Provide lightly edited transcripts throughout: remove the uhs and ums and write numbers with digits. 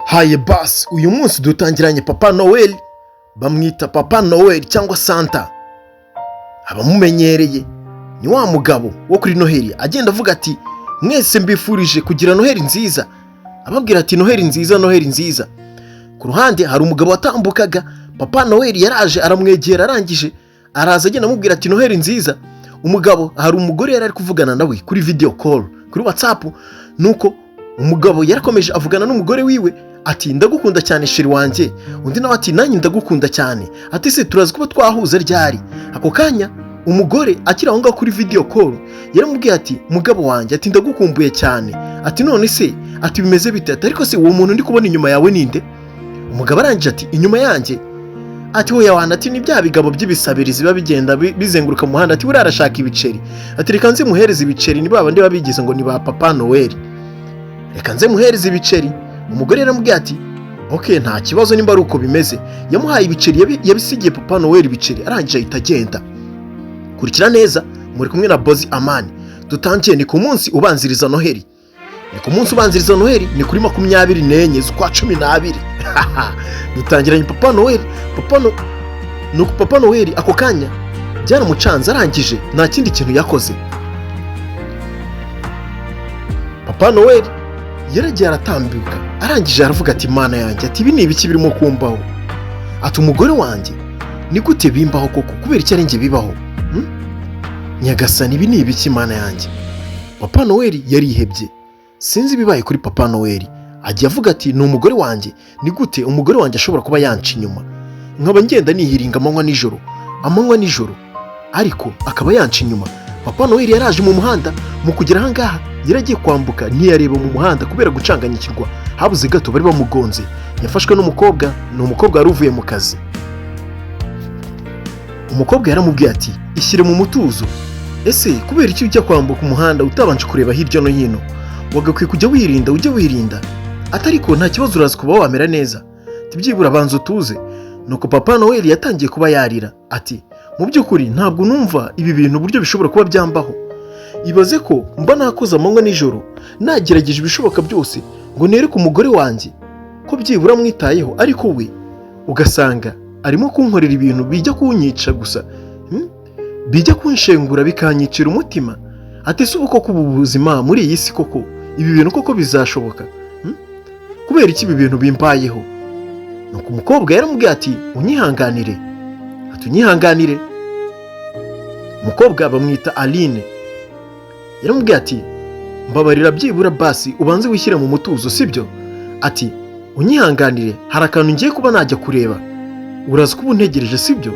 Haye basi uyu munsi dutangiranye Papa Noel, bamwita Papa Noel cyangwa Santa. Abamumenyereye ni wa mugabo wo kuri Noheli agenda avuga ati mwese mbifurije kugira Noheli nziza, ababwira ati Noheli nziza, Noheli nziza. Ku ruhande hari umugabo watambukaga, Papa Noel yaraje aramwegera, arangije araza agenda amubwira ati Noheli nziza. Umugabo hari umugore yari ari kuvugana nawe kuri video call kuri WhatsApp, nuko umugabo yarakomeje avugana n'umugore wiwe ati ndagukunda cyane sheri wanjye, undi nawe ati nanjye ndagukunda cyane, ati se turazi kuba twahuza ryari. Ako kanya umugore akiri aho ngaho kuri video call yaramubwiye ati mugabo wanjye, ati ndagukumbuye cyane, ati none se, ati bimeze bite, ariko se uwo muntu ndi kubona inyuma yawe ninde? Umugabo arangije ati inyuma yanjye, ati hoya wana, ati ni bya bigabo by'ibisabirizi biba bigenda bizenguruka mu muhanda, ati buriya arashaka ibiceri, ati reka nze muhereze ibiceri, ni babandi babigize ngo ni ba Papa Noel, reka nze muhereze ibiceri. Umugore yaramubwiye ati okay, nta kibazo nimba ari uko bimeze. Yamuhaye ibiceri, yabisigiye Papa Noel ibiceri, arangije ahita agenda. Kurikira neza, muri kumwe na Bozi Amani. Dutangiye ni ku munsi ubanziriza Noheli. Ni ku munsi ubanziriza Noheli, ni kuri 24 z'ukwa 12. Dutangiranye Papa Noel. Papa Noel ako kanya byaramucanze, arangije nta kindi kintu yakoze. Papa Noel yaragiye aratambuka, arangije aravuga ati mana yanjye, ati ibi ni ibiki birimo kumbaho? Ati umugore wanjye ni gute bimbaho koko, kubera iki ari njye bibaho? Nyagasani, ibi ni ibiki mana yanjye? Papa Noel yarihebye, sinzi ibibaye kuri Papa Noel. Agiye avuga ati ni umugore wanjye, ni gute umugore wanjye ashobora kuba yanca inyuma, nkaba ngenda nihiringa amanywa nijoro, ariko akaba yanca inyuma. Papa Noel yaraje mu muhanda, mu kugera aha ngaha yaragiye kwambuka, ntiyareba mu muhanda kubera gucanganyikirwa, habuze gato bari bamugonze. Yafashwe n'umukobwa, ni umukobwa wari uvuye mu kazi. Umukobwa yaramubwiye ati ishyire mu mutuzo, ese kubera iki ujya kwambuka umuhanda utabanje kureba hirya no hino? Wagakwiye kujya wirinda, atariko nta kibazo, uraza kuba wamera neza, tibyibura banza utuze. Nuko Papa Noel yatangiye kuba yarira ati mu by'ukuri ntabwo numva ibi bintu uburyo bishobora kuba byambaho. Ibaze ko mba nakoze amanywa nijoro, nagerageje ibishoboka byose ngo nereke umugore wanjye ko byibura mwitayeho, ariko we ugasanga arimo kunkorera ibintu bijya kunyica gusa, bijya kunshengura bikanyicira umutima. Ati se ubu koko ubu buzima muri iyi si koko ibi bintu koko bizashoboka? Kubera iki ibi bintu bimbayeho? Nuko umukobwa yaramubwiye ati unyihanganire, ati unyihanganire. Umukobwa bamwita Aline, yaramubwiye ati mbabarira byibura basi ubanze wishyire mu mutuzo, sibyo? Ati unyihanganire, hari akantu ngiye kuba najya kureba, uraza kuba untegereje, sibyo?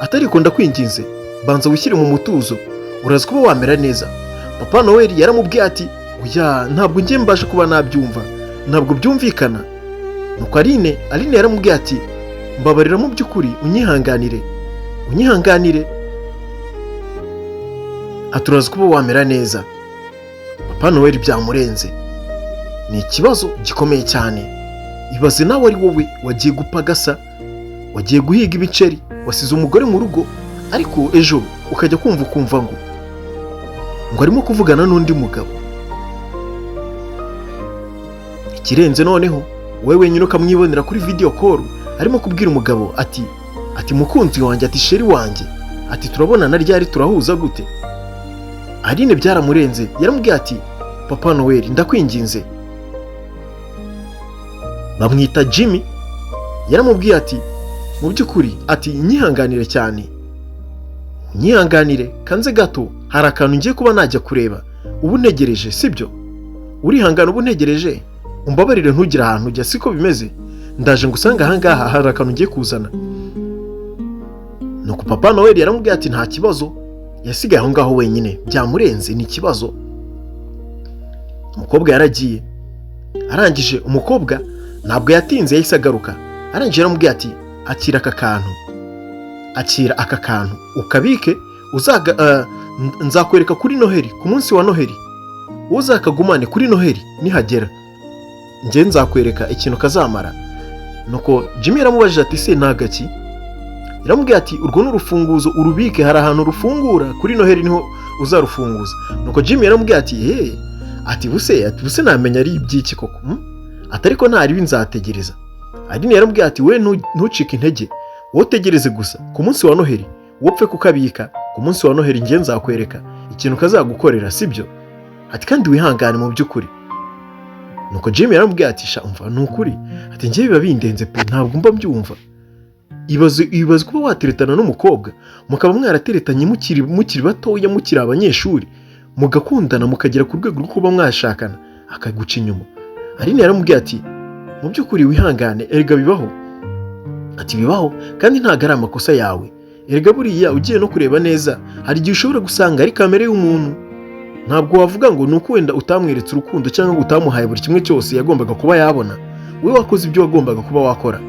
Atariko ndakwinginze banza wishyire mu mutuzo, uraza kuba wamera neza. Papa Noel yaramubwiye ati oya, ntabwo ngiye mbasha kuba nabyumva, ntabwo byumvikana. Nuko Aline yaramubwiye ati mbabarira mu by'ukuri unyihanganire, aturaza kuba wamera neza. Papa Noel byamurenze, ni ikibazo gikomeye cyane. Ibaze nawe ari wowe wagiye gupagasa, wagiye guhiga ibiceri, wasize umugore mu rugo, ariko ejo ukajya kumva ngo arimo kuvugana n'undi mugabo. Ikirenze noneho wowe wenyine ukamwibonera kuri video call arimo kubwira umugabo ati mukunzi wanjye, ati sheri wanjye, ati turabonana ryari, turahuza gute? Aline byaramurenze, yaramubwiye ati Papa Noel ndakwinginze. Bamwita Jimmy, yaramubwiye ati mu by'ukuri, ati nyihanganire cyane, nyihanganire kanze gato, hari akantu ngiye kuba najya kureba, ubu ntegereje, sibyo? Urihangana ubu ntegereje, umbabarire ntugire ahantu ujya, siko bimeze? Ndaje ngusanga aha ngaha, hari akantu ngiye kuzana. Nuko Papa Noel yaramubwiye ati nta kibazo, yasigaye aho ngaho wenyine, byamurenze, ni ikibazo. Umukobwa yaragiye, arangije umukobwa ntabwo yatinze, yahise agaruka, arangije yaramubwiye ati akira aka kantu ukabike, nzakwereka kuri Noheli, ku munsi wa Noheli uzakagumane kuri Noheli, nihagera njye nzakwereka ikintu kazamara. Nuko Jimmy yaramubajije ati se ntagaki? Yaramubwiye ati urwo ni urufunguzo, urubike, hari ahantu rufungura, kuri Noheli niho uzarufunguza. Nuko Jimmy yaramubwiye ati ati buse namenya ari ibyiki koko? ati ariko ntaribi nzategereza. Aline yaramubwiye ati we ntucike intege, wowe utegereze gusa, ku munsi wa Noheli wopfe kukabika, ku munsi wa Noheli njye nzakwereka ikintu kazagukorera, sibyo? Ati kandi wihangane mu by'ukuri. Nuko Jimmy yaramubwiye ati sha umva nukuri, ati njye biba bindenze pe, ntabwo mba mbyumva. Ibaze kuba wateretana n'umukobwa mukaba mwarateretanye mukiri batoya, mukiri abanyeshuri, mugakundana mukagera ku rwego rwo kuba mwashakana, akaguca inyuma. Aline yaramubwiye ati mu by'ukuri wihangane, erega bibaho. Ati bibaho kandi ntago ari amakosa yawe, erega buriya ugiye no kureba neza hari igihe ushobora gusanga ari kamere y'umuntu. Ntabwo wavuga ngo nuko wenda utamweretse urukundo cyangwa utamuhaye buri kimwe cyose yagombaga kuba yabona, we wakoze ibyo wagombaga kuba wakora,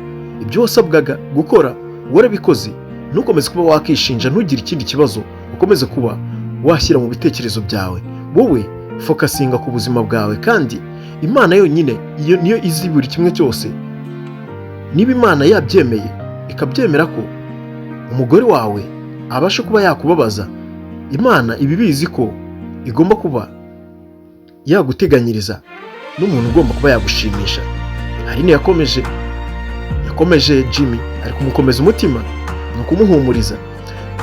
ibyo wasabwaga gukora warabikoze. Ntukomeze kuba wakishinja, ntugire ikindi kibazo ukomeze kuba washyira mu bitekerezo byawe. Wowe fokasinga ku buzima bwawe, kandi Imana yonyine niyo izi buri kimwe cyose. Niba Imana yabyemeye ikabyemera ko umugore wawe abasha kuba yakubabaza, Imana ibibizi ko igomba kuba yaguteganyiriza n'umuntu ugomba kuba yagushimisha. Aline yakomeje Jimmy, ari kumukomeza umutima, ni ukumuhumuriza.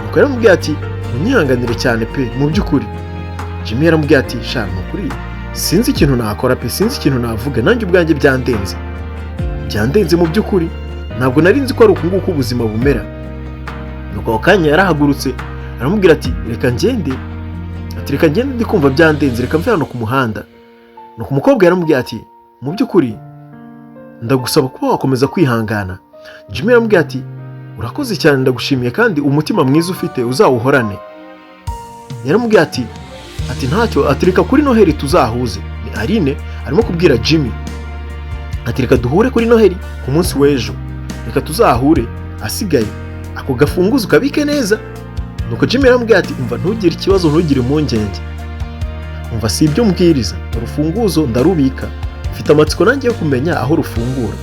Nuko yaramubwiye ati unyihanganire cyane pe, mu by'ukuri. Jimmy yaramubwiye ati sha nukuri sinzi ikintu nakora pe, sinzi ikintu navuga, nanjye ubwanjye byandenze mu by'ukuri, ntabwo nari nzi ko ari uku nguku ubuzima bumera. Nuko ako kanya yarahagurutse aramubwira ati reka ngende, ndi kumva byandenze, reka mve hano ku muhanda. Nuko umukobwa yaramubwiye ati mu by'ukuri ndagusaba kuba wakomeza kwihangana. Jimmy yaramubwiye ati urakoze cyane, ndagushimiye kandi umutima mwiza ufite uzawuhorane. Yaramubwiye ati ntacyo, ati reka kuri Noheli tuzahuze. Ni Aline arimo kubwira Jimmy ati reka duhure kuri Noheli ku munsi w'ejo, reka tuzahure, asigaye ako gafunguzo kabike neza. Nuko Jimmy yaramubwiye ati umva ntugire ikibazo, ntugire impungenge, umva si ibyo mbwiriza, urufunguzo ndarubika, mfite amatsiko nanjye yo kumenya aho rufungura.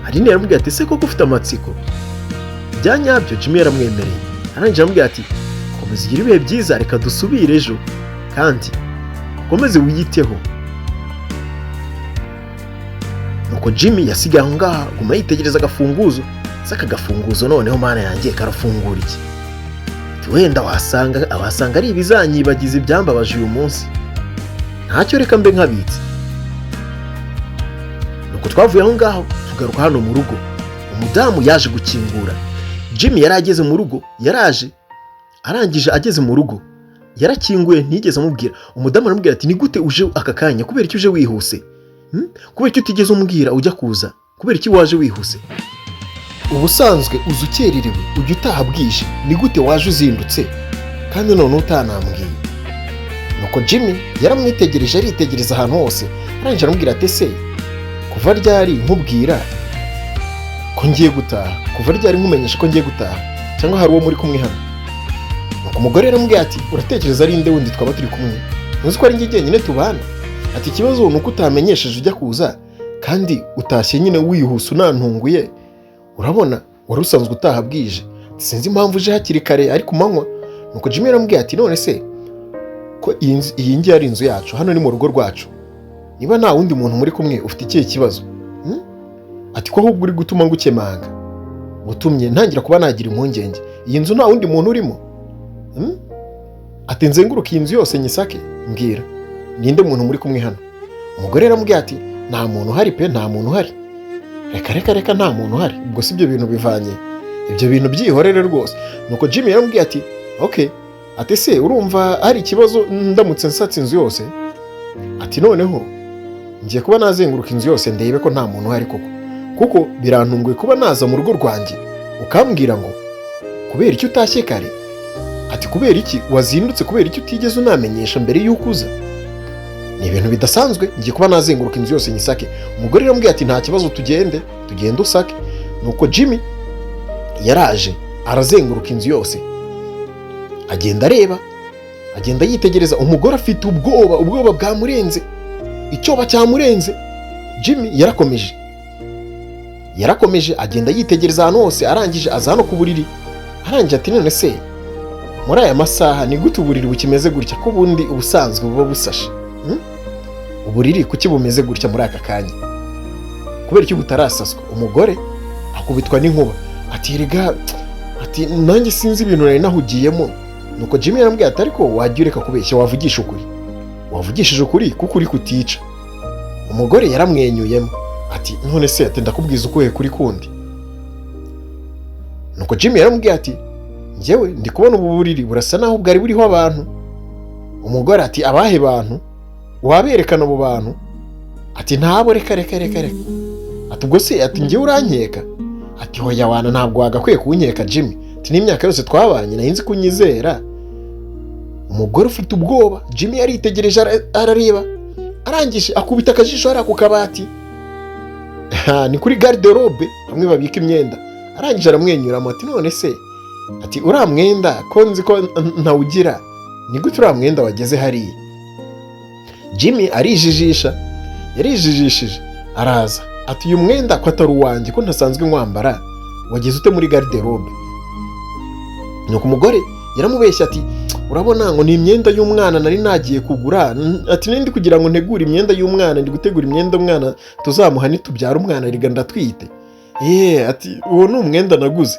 Aline yaramubwiye ati se koko ufite amatsiko? Bya nyabyo. Jimmy yaramwemereye, arangije aramubwiye ati komeza ugire ibihe byiza, reka dusubire ejo kandi ukomeze wiyiteho. Nuko Jimmy yasigaye aho ngaha guma yitegereza agafunguzo. Saka gafunguzo noneho mana yanjye karafungura iki? Wenda wasanga ari ibizanyibagiza ibyambabaje uyu munsi, ntacyo reka mbe nkabitse. Nuko twavuye aho ngaho tugaruka hano mu rugo. Umudamu yaje gukingura. Jimmy yari ageze mu rugo, arangije ageze mu rugo yarakinguye, ntigeze amubwira. Umudamu aramubwira ati ni gute uje aka kanya, kubera iki uje wihuse? Kubera iki utigeze umbwira ujya kuza, kubera iki waje wihuse? Ubusanzwe uza ukererewe, ujya utaha bwije, ni gute waje uzindutse kandi none utanambwiye? Nuko Jimmy yaramwitegereje, aritegereza ahantu hose, arangije aramubwira ati se kuva ryari nkubwira ko ngiye gutaha? Kuva ryari nkumenyesha ko ngiye gutaha? Cyangwa hari uwo muri kumwe hano? Nuko umugore yaramubwiye ati uratekereza ari nde wundi twaba turi kumwe? Ntuzi ko ari njye jyenyine tubana? Ati ikibazo ni uko utamenyesheje ujya kuza kandi utashye nyine wihuse unantunguye. Urabona wari usanzwe utaha bwije, sinzi impamvu uje hakiri kare ari ku manywa. Nuko Jimmy yaramubwiye ati none se ko iyi ngiyi ari inzu yacu, hano ni mu rugo rwacu, niba nta wundi muntu muri kumwe ufite ikihe kibazo? Ati ko ahubwo uri gutuma ngukemanga, gutumye ntangira kuba nagira impungenge. Iyi nzu nta wundi muntu urimo? Ati nzenguruka iyi nzu yose nyisake, mbwira ninde muntu muri kumwe hano? Umugore yaramubwiye ati nta muntu uhari pe, nta muntu uhari. Reka nta muntu uhari, ubwo si ibyo bintu bivanye, ibyo bintu byihorere rwose. Nuko Jimmy yaramubwiye ati okay, ati se urumva hari ikibazo ndamutse nsatse inzu yose? Ati noneho ngiye kuba nazenguruka inzu yose ndebe ko nta muntu uhari kuko birantunguye kuba naza mu rugo rwanjye ukambwira ngo kubera iki utashye kare. Ati kubera iki wazindutse, kubera iki utigeze unamenyesha mbere y'uko uza? Ni ibintu bidasanzwe, ngiye kuba nazenguruka inzu yose nyisake. Umugore yaramubwiye ati nta kibazo, tugende usake. Nuko Jimmy yaraje arazenguruka inzu yose, agenda areba, agenda yitegereza. Umugore afite ubwoba bwamurenze, icyoba cyamurenze. Jimmy yarakomeje agenda yitegereza ahantu hose, arangije aza hano ku buriri, arangije ati none se muri aya masaha ni gute uburiri bukimeze gutya, ko ubundi ubusanzwe buba busashe? Uburiri kuki bumeze gutya muri aka kanya? kubera iki butarasaswa? Umugore akubitwa n'inkuba ati erega ati nanjye sinzi ibintu nari nahugiyemo. Nuko Jimmy yarambwiye ati ariko wajya ureka kubeshya, wavugisha ukuri, wavugishije ukuri kuko uri kutica. Umugore yaramwenyuyemo ati none se ati ndakubwiza ukuhe kuri kundi? Nuko Jimmy yarambwiye ati njyewe ndi kubona ubu buriri burasa naho bwari buriho abantu. Umugore ati abahe bantu? Waberekana abo bantu? Ati ntabo, reka. Ati ubwo se ati njyewe urankeka? Ati hoya wana ntabwo wagakwiye kunkeka Jimmy, ati n'imyaka yose twabanye nahinzi kunyizera. Umugore ufite ubwoba, Jimmy yaritegereje arareba, arangije akubita akajisho hariya ku kabati, ni kuri garde-robe hamwe babika imyenda. Arangije aramwenyura ati none se ati uriya mwenda ko nzi ko ntawugira, ni gute uriya mwenda wageze hariya? Jimmy yarijijishije araza ati uyu mwenda ko atari uwanjye, ko ntasanzwe nkwambara, wageze ute muri garde-robe? Nuko umugore yaramubeshya ati urabona ngo ni imyenda y'umwana nari nagiye kugura, ati nindi kugira ngo ntegure imyenda y'umwana, ndi gutegura imyenda umwana tuzamuha nitubyara umwana riga ndatwite. Ati uwo ni umwenda naguze.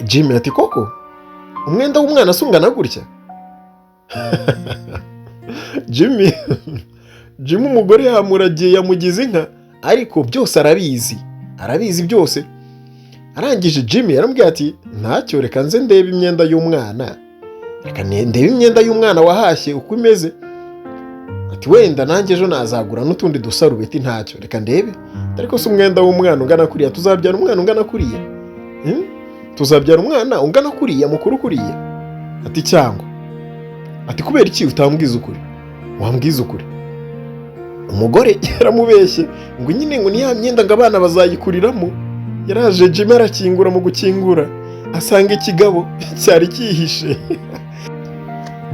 Jimmy ati koko umwenda w'umwana asungana gutya? Jimmy umugore yamuragiye, yamugize inka, ariko byose arabizi byose. Arangije Jimmy yarambwiye ati ntacyo, reka nze ndebe imyenda y'umwana, reka ndebe imyenda y'umwana wahashye uko imeze, ati wenda nanjye ejo nazagura n'utundi dusarubeti, ntacyo reka ndebe. Ariko se umwenda w'umwana ungana kuriya, tuzabyara umwana ungana kuriya? Tuzabyara umwana ungana kuriya, mukuru kuriya? Ati cyangwa ati kubera iki utambwiza ukuri? Wambwiza ukuri. Umugore yaramubeshye ngo nyine ngo ni ya myenda ngo abana bazayikuriramo. Yaraje Jimmy arakingura, mu gukingura asanga ikigabo cyari cyihishe.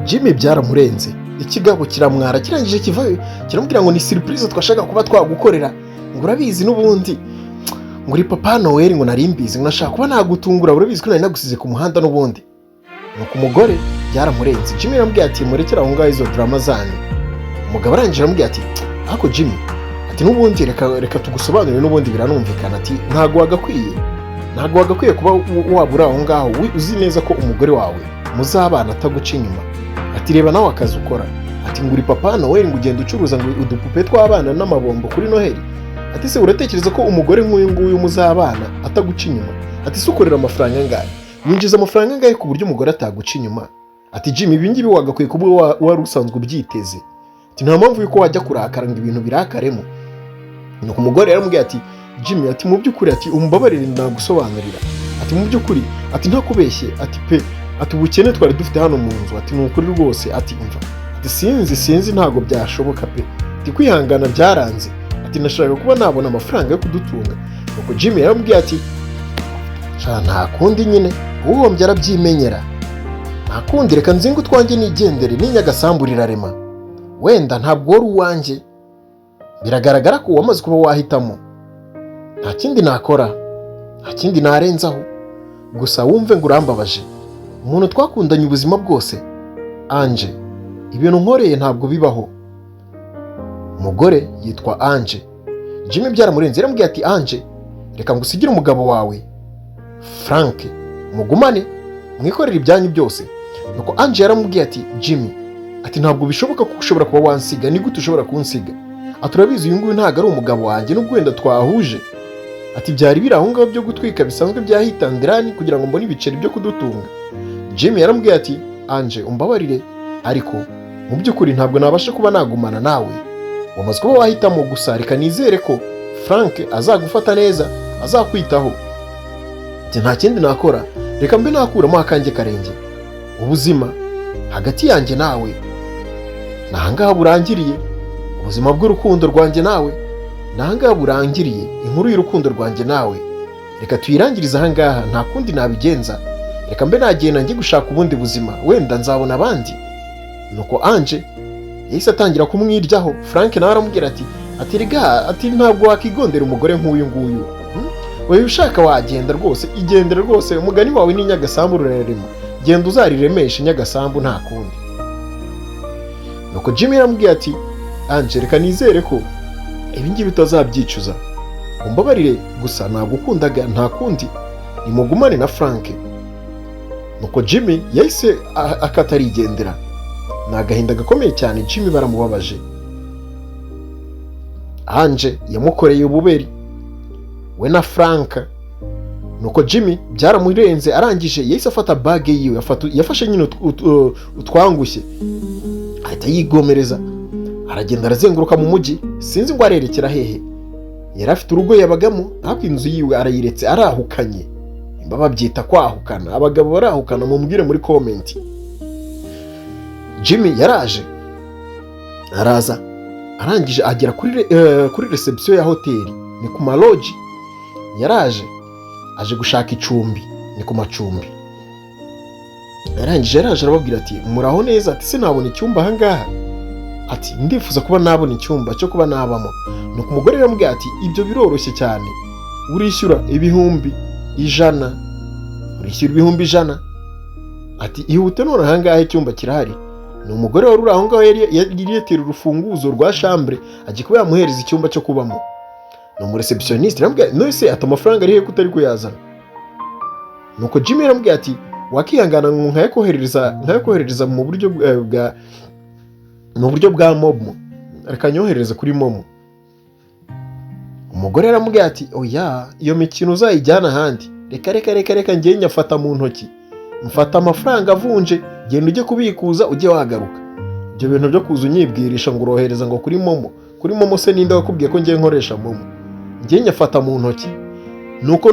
Jimmy byaramurenze, ikigabo kiramwara, kirangije kivayo kiramubwira ngo ni surprise twashaka kuba twagukorera, ngo urabizi n'ubundi ngo uri Papa Noel, ngo nari mbizi, ngo nashaka kuba nagutungura, urabizi ko nari nagusize ku muhanda n'ubundi. Nuko umugore byaramurenze, Jimmy yaramubwiye ati murekera aho ngaho izo drama zanyu. Umugabo arangije aramubwiye ati ako Jimmy ati n'ubundi reka tugusobanurire, n'ubundi biranumvikana, ati ntago wagakwiye kuba wabura aho ngaho, uzi neza ko umugore wawe muzabana ataguca inyuma. Ati reba nawe akazi ukora, ati ngo uri Papa Noel, ngo ugenda ucuruza ngo udupupe tw'abana n'amabombo kuri Noheli. Ati se uratekereza ko umugore nk'uyu nguyu muzabana ataguca inyuma? Ati se ukorera amafaranga angahe, winjiza amafaranga angahe ku buryo umugore ataguca inyuma? Ati Jimmy ibi ngibi wagakwiye kuba wari usanzwe ubyiteze, ati nta mpamvu yuko wajya kurakara ngo ibintu birakaremo. Nuko umugore yaramubwiye ati Jimmy ati mu by'ukuri ati umbabarire nagusobanurira, ati mu by'ukuri ati ntakubeshye, ati pe ati ubukene twari dufite hano mu nzu, ati ni ukuri rwose, ati umva ati sinzi ntago byashoboka pe, ati kwihangana byaranze, ati nashaka kuba nabona amafaranga yo kudutunga. Nuko Jimmy yaramubwiye ati nta kundi nyine uhombye arabyimenyera, nta kundi reka nzinga utwanjye nigendere, n'inyagasambu rirarema, wenda ntabwo wari uwanjye, biragaragara ko wamaze kuba wahitamo, nta kindi nakora, nta kindi narenzaho, gusa wumve ngo urambabaje, umuntu twakundanye ubuzima bwose, Ange, ibintu nkoreye ntabwo bibaho. Umugore yitwa Ange. Jimmy byaramurenze, yaramubwiye ati Ange reka ngusigire umugabo wawe Frank, mugumane mwikorera ibyanyu byose. Nuko Ange yaramubwiye ati Jimmy ati ntabwo bishoboka ko ushobora kuba wansiga, ni gute ushobora kunsiga? Ati urabizi uyu nguyu ntabwo ari umugabo wanjye, n'ubwo wenda twahuje, ati byari biri aho ngaho byo gutwika bisanzwe byahitandirani kugira ngo mbone ibiceri byo kudutunga. Jimmy yaramubwiye ati Ange umbabarire, ariko mu by'ukuri ntabwo nabasha kuba nagumana nawe, wamaze kuba wahitamo, gusa reka nizere ko Frank azagufata neza, azakwitaho. Ati nta kindi nakora, reka mbe nakuramo akanjye karenge, ubuzima hagati yanjye nawe nahangaha burangiriye, ubuzima bw'urukundo rwanjye nawe nahangaha burangiriye, inkuru y'urukundo rwanjye nawe reka tuyirangirize ahangaha, nta kundi nabigenza, reka mbe nagenda njye gushaka ubundi buzima, wenda nzabona abandi. Nuko Ange yahise atangira kumwiryaho. Frank nawe aramubwira ati riga, ati ntabwo wakigondera umugore nk'uyu nguyu, wowe ushaka wagenda rwose, igendere rwose, umugani wawe ni nyagasambu rurerema, genda uzariremeshe nyagasambu nta kundi. Nuko Jimmy yaramubwiye ati Ange reka nizere ko ibi ngibi utazabyicuza, umbabarire gusa nagukundaga nta kundi, nimugumane na Frank. Nuko Jimmy yahise akatarigendera. Ni agahinda gakomeye cyane, Jimmy baramubabaje. Ange yamukoreye ububeri we na Frank. Nuko Jimmy byaramurenze, arangije yahise afata bag yiwe, yafashe nyine utwangushye, ahita yigomereza, aragenda arazenguruka mu mujyi, sinzi ngo arerekera hehe. Yari afite urugo yabagamo, ariko inzu yiwe arayiretse, arahukanye. Imba babyita kwahukana, abagabo barahukana, mumubwire muri comment. Jimmy yaraje, araza, arangije agera kuri reception ya hoteli, ni ku maloji. Yaraje aje gushaka icumbi, ni ku macumbi. Arangije yaraje arababwira ati muraho neza, ati sinabona icyumba aha ngaha, ati ndifuza kuba nabona icyumba cyo kuba nabamo. Nuko umugore aramubwira ati ibyo biroroshye cyane, urishyura ibihumbi 100, urishyura ibihumbi 100, ati ihute none aha ngaha icyumba kirahari. Ni umugore wari uri aho ngaho yari yatera urufunguzo rwa chambre, agiye kuba yamuhereza icyumba cyo kubamo. Ni umureceptioniste, aramubwira none se ati amafaranga ari he kutari kuyazana? Nuko Jimmy aramubwira ati wakihangana nkayakoherereza mu buryo bwa Momo, reka nyoherereze kuri Momo. Umugore aramubwira ati oya, iyo mikino uzayijyana ahandi, reka ngiye nyafata mu ntoki, mfata amafaranga avunje, genda ujye kubikuza ujye wagaruka. Ibyo bintu byo kuza unyibwirisha ngo urohereza ngo kuri Momo se ninde wakubwiye ko ngiye nkoresha Momo? Ngiye nyafata mu ntoki. Nuko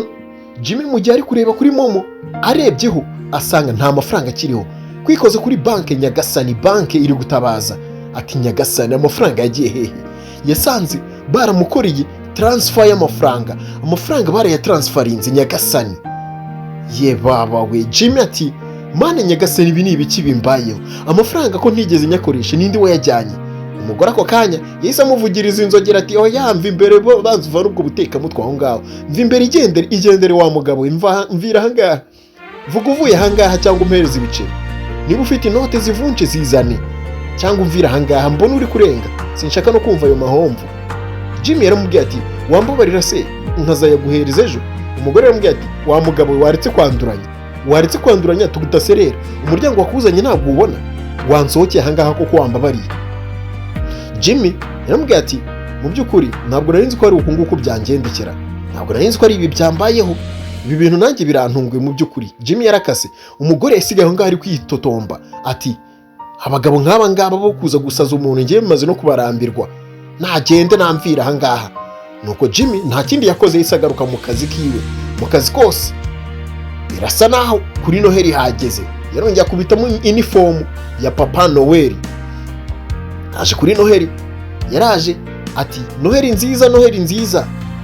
Jimmy mu gihe ari kureba kuri Momo, arebyeho asanga nta mafaranga akiriho, kwikoze kuri banke Nyagasani, banke iri gutabaza. Ati Nyagasani, amafaranga yagiye hehe? Yasanze baramukoreye transfer y'amafaranga, amafaranga barayatransferinze Nyagasani. Ye baba we. Jimmy ati mane Nyagasani, ibi ni ibiki bimbayeho? Amafaranga ko ntigeze nyakoresha, nindi wayajyanye? Umugore ako kanya yahise amuvugiriza inzogera ati oya, mva imbere, banza uva n'ubwo buteka mutwe aho ngaho, mva imbere, igendere wa mugabo, mvira aha ngaha, vuga uvuye aha ngaha cyangwa umpereze ibiceri. Niba ufite inote zivunje zizane, cyangwa umvira aha ngaha, mbona uri kurenga, sinshaka no kumva ayo mahomvu. Jimmy yaramubwiye ati wambabarira se nkazayaguhereza ejo. Umugore yaramubwiye ati wa mugabo, waretse kwanduranya tugudaserera, umuryango wakuzanye ntabwo ubona, wansohokeye aha ngaha koko wambabariye. Jimmy yaramubwiye ati mu by'ukuri ntabwo nari nzi ko ari ukunguku byangendekera, ntabwo nari nzi ko ari ibi byambayeho, ibi bintu nanjye birantunguye mu by'ukuri. Jimmy yarakase. Umugore yasigaye aho ngaho ari kwitotomba ati abagabo nk'aba ngaba bo kuza gusaza umuntu ngiye bimaze no kubarambirwa, nagende namvira aha ngaha. Nuko Jimmy nta kindi yakoze, yahise agaruka mu kazi kiwe, mu kazi kose. Birasa naho kuri Noheli hageze, yarongeye akubitamo uniform ya Papa Noel. Aje kuri Noheli, yaraje ati Noheli nziza,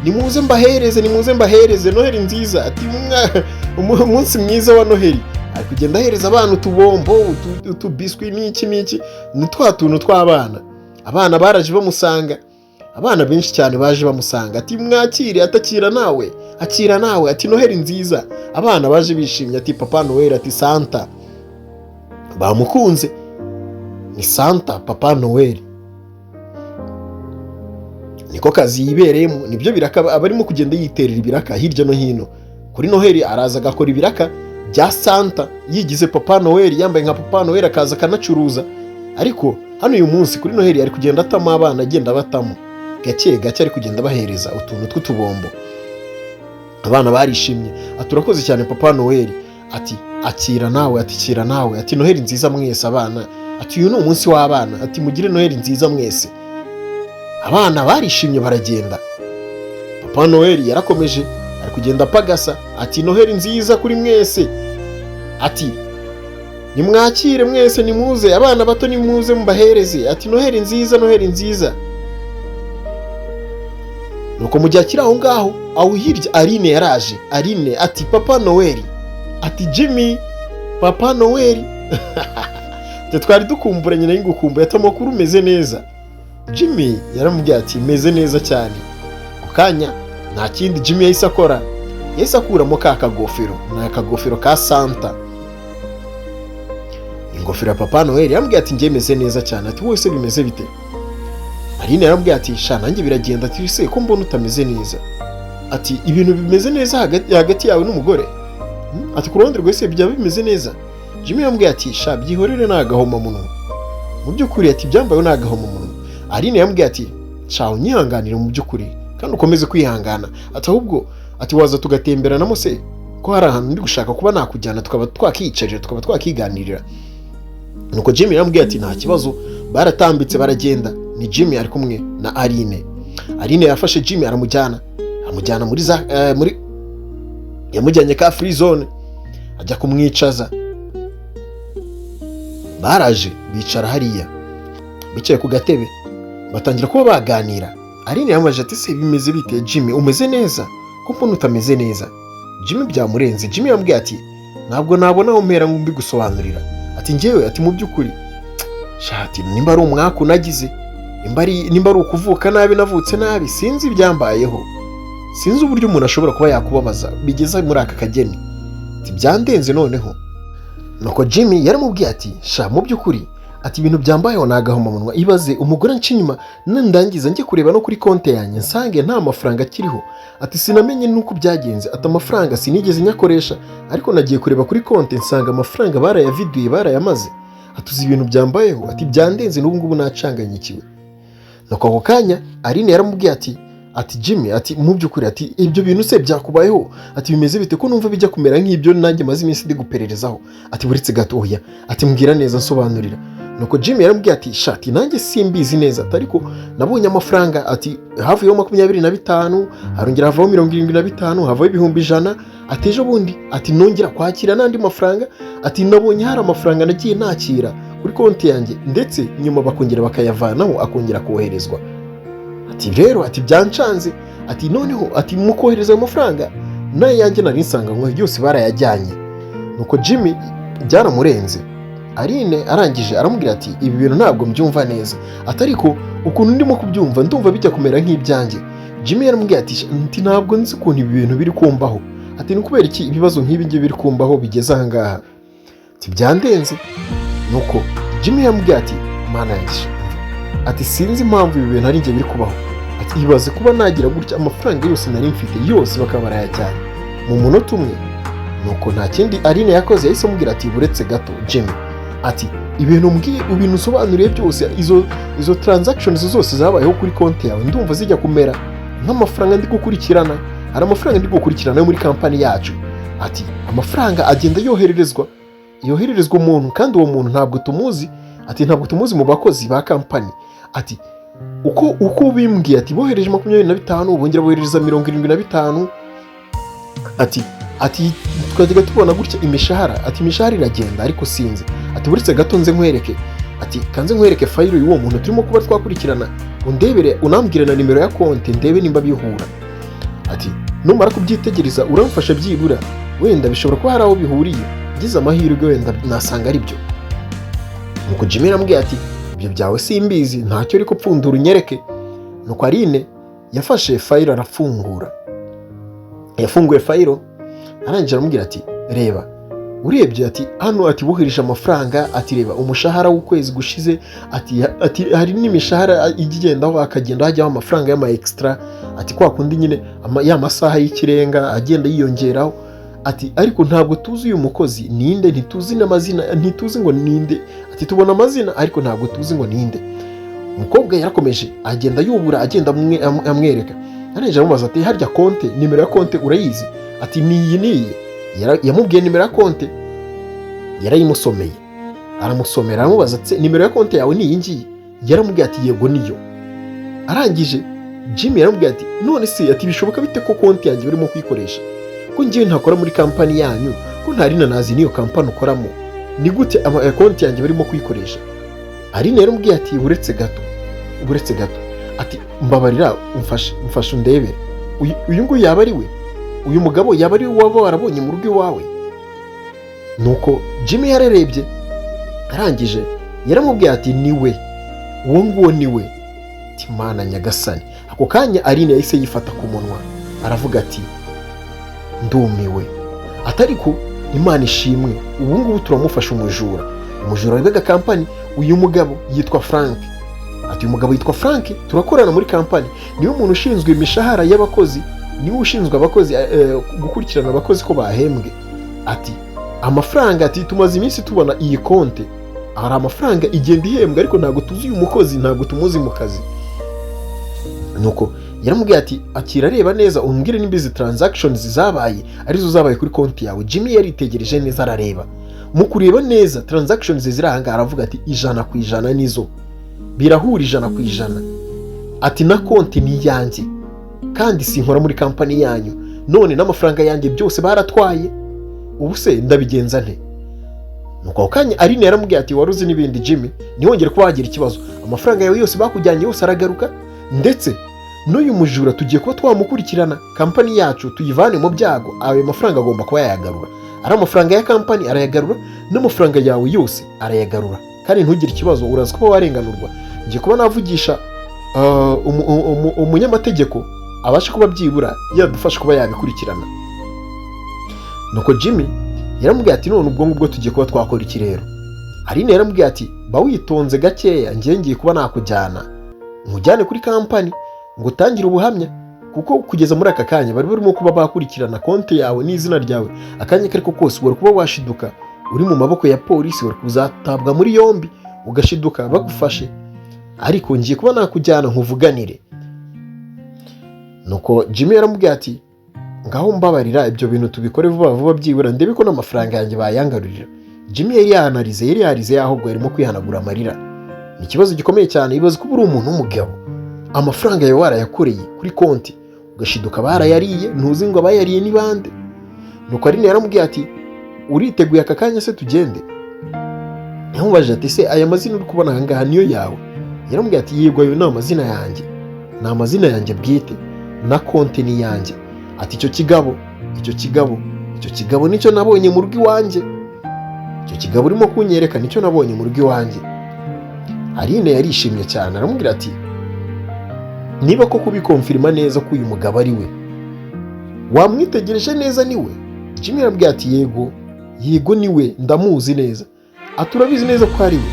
nimuze mbahereze Noheli nziza, ati umunsi mwiza wa Noheli. Ari kugenda ahereza abana utubombo, utubiswi n'iki ni twa tuntu tw'abana. Abana baraje bamusanga, abana benshi cyane baje bamusanga, ati mwakire, atakira nawe, akira nawe, ati Noheli nziza. Abana baje bishimye, ati Papa Noel, ati Santa. Bamukunze, ni Santa Papa Noel. Niko kazi yibereyemo, nibyo biraka abarimo kugenda yiterera ibiraka hirya no hino. Kuri Noheli araza agakora ibiraka bya Santa, yigize Papa Noel, yambaye nka Papa Noel, akaza akanacuruza. Ariko hano uyu munsi kuri Noheli ari kugenda atama abana, agenda batamo gake ari kugenda bahereza utuntu tw'utubombo. Abana barishimye, ati urakoze cyane Papa Noel, ati akira nawe, ati Noheli nziza mwese abana, ati uyu ni umunsi w'abana, ati mugire Noheli nziza mwese. Abana barishimye baragenda. Papa Noel yarakomeje, ari kugenda apagasa, ati Noheli nziza kuri mwese, ati nimwakire mwese, nimuze abana bato, nimuze mubahereze, ati Noheli nziza. Nuko mu gihe akiri aho ngaho, aho hirya Aline yaraje. Aline ati Papa Noel, ati Jimmy, Papa Noel. Twari dukumburanye, nayo ngukumbuye, ati amakuru umeze neza? Jimmy yaramubwiye ati meze neza cyane. Ku kanya nta kindi Jimmy yahise akora, yahise akuramo ka kagofero, ni akagofero ka Santa, ingofero ya Papa Noel. Yaramubwiye ati ngiye meze neza cyane. Ati wowe se bimeze bite? Aline yaramubwiye ati sha nanjye biragenda, ati se ko mbona utameze neza, ati ibintu bimeze neza hagati yawe n'umugore, ati ku ruhande rwese byaba bimeze neza. Jimmy yaramubwiye ati sha byihorere ni agahomamunwa, mu by'ukuri ati byambayeho ni agahomamunwa. Aline yaramubwiye ati sha unyihanganire mu by'ukuri kandi ukomeze kwihangana, ati ahubwo ati waza tugatemberanamo se, ko hari ahantu ndi gushaka kuba nakujyana tukaba twakiyicarira tukaba twakiganirira. Nuko Jimmy yaramubwiye ati nta kibazo. Baratambitse baragenda, ni Jimmy ari kumwe na Aline. Aline yafashe Jimmy aramujyana muri yamujyanye ka free zone ajya kumwicaza. Baraje bicara hariya, bicaye ku gatebe batangira kuba baganira. Aline yamaje ati se bimeze bite Jimmy, umeze neza ko mbona utameze neza? Jimmy byamurenze. Jimmy yambwiye ati ntabwo nabona aho mpera ngo mbi gusobanurira, ati njyewe ati mu by'ukuri shati nimba ari umwaka unagize, nimba ari ukuvuka nabi navutse nabi, sinzi ibyambayeho, sinzi uburyo umuntu ashobora kuba yakubabaza bigeza muri aka kageni, ati byandenze noneho. Nuko Jimmy yaramubwiye ati sha mu by'ukuri ati ibintu byambayeho nagahomamunwa, ibaze umugore nci nyuma nandangiza njye kureba no kuri konte yanjye nsange nta mafaranga akiriho, ati sinamenye nuko byagenze, ati amafaranga sinigeze nyakoresha, ariko nagiye kureba kuri konte nsanga amafaranga barayaviduye barayamaze, atuzi ibintu byambayeho, ati byandenze n'ubu ngubu nacanganyikiwe. Nuko ako kanya Aline yaramubwiye ati Jimmy ati mu by'ukuri ati ibyo bintu se byakubayeho, ati bimeze bite ko numva bijya kumera nk'ibyo nanjye maze iminsi ndi gupererezaho, ati buretse gato oya, ati mbwira neza nsobanurira. Nuko Jimmy yaramubwiye ati shati nanjye simbizi neza, ariko nabonye amafaranga ati havuyeho 25, harongera havaho 75, havaho 100,000, ati ejo bundi ati nongera kwakira n'andi mafaranga, ati nabonye hari amafaranga nagiye nakira kuri konti yanjye ndetse nyuma bakongera bakayavanaho akongera koherezwa, ati rero ati byancanze, ati noneho ati mu kohereza ayo mafaranga nayo yanjye nari nsanganywe yose barayajyanye. Nuko Jimmy byaramurenze. Aline arangije aramubwira ati ibi bintu ntabwo mbyumva neza, atariko ukuntu ndimo kubyumva ndumva bijya kumera nk'ibyanjye. Jimmy yaramubwiye ati ntabwo nzi ukuntu ibi bintu biri kumbaho, ati ni kubera iki ibibazo nk'ibi ngibi biri kumbaho bigeze aha ngaha, ati byandenze. Nuko Jimmy yaramubwiye ati mana yanjye, ati sinzi impamvu ibi bintu ari njye biri kubaho, ati ibaze kuba nagira gutya amafaranga yose nari mfite yose bakaba barayajyanye mu munota umwe. Nuko nta kindi Aline yakoze, yahise amubwira ati buretse gato Jimmy, ati ibintu usobanuriye byose, izo transactions zose zabayeho kuri konti yawe ndumva zijya kumera nk'amafaranga ndi gukurikirana, hari amafaranga ndi gukurikirana yo muri kampani yacu, ati amafaranga agenda yohererezwa umuntu kandi uwo muntu ntabwo tumuzi, ati ntabwo tumuzi mu bakozi ba kampani, ati uko bimbwiye ati bohereje 25 bongera bohereza 75, ati twajyaga tubona gutya imishahara, ati imishahara iragenda ariko sinzi, ati buretse gato nze nkwereke, ati kanze nkwereke fayiro y'uwo muntu turimo kuba twakurikirana, undebere unambwire na nimero ya konti ndebe nimba bihura, ati numara kubyitegereza uramfasha byibura, wenda bishobora kuba hari aho bihuriye, ngize amahirwe wenda nasanga ari byo. Nuko Jimmy yaramubwiye ati ibyo byawe simbizi ntacyo ariko pfundura unyereke. Nuko Aline yafashe fayiro arafungura, yafunguye fayiro arangije aramubwira ati reba urebye, ati hano ati bohereje amafaranga, ati reba umushahara w'ukwezi gushize, ati hari n'imishahara igendaho akagenda hajyaho amafaranga y'ama extra, ati kwa kundi nyine ya masaha y'ikirenga agenda yiyongeraho, ati ariko ntabwo tuzi uyu mukozi ninde, ntituzi n'amazina, ntituzi ngo ninde, ati tubona amazina ariko ntabwo tuzi ngo ninde. Umukobwa yarakomeje agenda yubura, agenda amwereka, arangije amubaza ati harya konte, nimero ya konte urayizi? Ati niyi. Yamubwiye nimero ya konte, yarayimusomeye, aramusomera aramubaza ati nimero ya konte yawe ni iyi ngiyi? Yaramubwiye ati yego niyo. Arangije Jimmy yaramubwiye ati none se ati bishoboka bite ko konte yanjye barimo kuyikoresha, ko ngiye ntakora muri kampani yanyu, ko ntari nazi niyo kampani ukoramo, ni gute konte yanjye barimo kuyikoresha? Aline yaramubwiye ati buretse gato, ati mbabarira umfashe undebere, uyu nguyu yaba ari we, uyu mugabo yaba ari waba warabonye mu rugo iwawe? Nuko Jimmy yararebye, arangije yaramubwiye ati niwe, uwo nguwo niwe. Ati mana nyagasani. Ako kanya Aline yahise yifata ku munwa aravuga ati ndumiwe, atariko Imana ishimwe ubu ngubu turamufasha umujura w'ibega kampani. Uyu mugabo yitwa Frank, ati uyu mugabo yitwa Frank, turakorana muri kampani, niwe muntu ushinzwe imishahara y'abakozi, niwe ushinzwe abakozi gukurikirana abakozi ko bahembwe. Ati amafaranga, ati tumaze iminsi tubona iyi konte, hari amafaranga igenda ihembwa ariko ntabwo tuzi uyu mukozi, ntabwo tumuzi mu kazi. Nuko yaramubwiye ati akira reba neza umbwire nimba izi transactions zabaye arizo zabaye kuri konti yawe. Jimmy yaritegereje neza arareba, mu kureba neza transactions ziri ahangaha aravuga ati 100% nizo, birahura 100%. ati na konti ni yanjye kandi sinkora muri kampani yanyu, none n'amafaranga yanjye byose baratwaye, ubu se ndabigenza nte? Nuko kanya Aline yaramubwiye ati waruzi n'ibindi Jimmy, ntiwongere kuba wagira ikibazo, amafaranga yawe yose bakujyanye yose aragaruka, ndetse n'uyu mujura tugiye kuba twamukurikirana, kampani yacu tuyivane mu byago, ayo mafaranga agomba kuba yayagarura, ari amafaranga ya kampani arayagarura, n'amafaranga yawe yose arayagarura, kandi ntugire ikibazo, urazi kuba warenganurwa. Ngiye kuba navugisha umunyamategeko abasha kuba byibura yadufasha kuba yabikurikirana. Nuko Jimmy yaramubwiye ati none ubwo ngubwo tugiye kuba twakora iki rero? Aline yaramubwiye ati ba witonze gakeya, ngiye kuba nakujyana nkujyane kuri kampani ngo utangire ubuhamya, kuko kugeza muri aka kanya bari barimo kuba bakurikirana konti yawe n'izina ryawe, akanya kariko kose wari kuba washiduka uri mu maboko ya polisi, wari kuzatabwa muri yombi ugashiduka bagufashe, ariko ngiye kuba nakujyana nkuvuganire. Nuko Jimmy yaramubwiye ati ngaho mbabarira ibyo bintu tubikore vuba vuba byibura ndebe ko n'amafaranga yanjye bayangarurira. Jimmy yari yarize ahubwo yarimo kwihanagura amarira. Ni ikibazo gikomeye cyane, ibaze ko uri umuntu w'umugabo, amafaranga yawe warayakoreye kuri konti ugashiduka barayariye, ntuzi ngo abayariye ni bande. Nuko Aline yaramubwiye ati uriteguye aka kanya se tugende? Yamubajije ati se aya mazina uri kubona aha ngaha niyo yawe? Yaramubwiye ati yego ayo ni amazina yanjye, ni amazina yanjye bwite na konti ni yanjye. Ati icyo kigabo nicyo nabonye mu rugo iwanjye, icyo kigabo urimo kunyereka nicyo nabonye mu rugo iwanjye. Aline yarishimye cyane aramubwira ati niba koko bikonfirma neza ko uyu mugabo ari we, wamwitegereje neza ni we? Jimmy yaramubwiye ati yego ni we, ndamuzi neza. Ati urabizi neza ko ari we?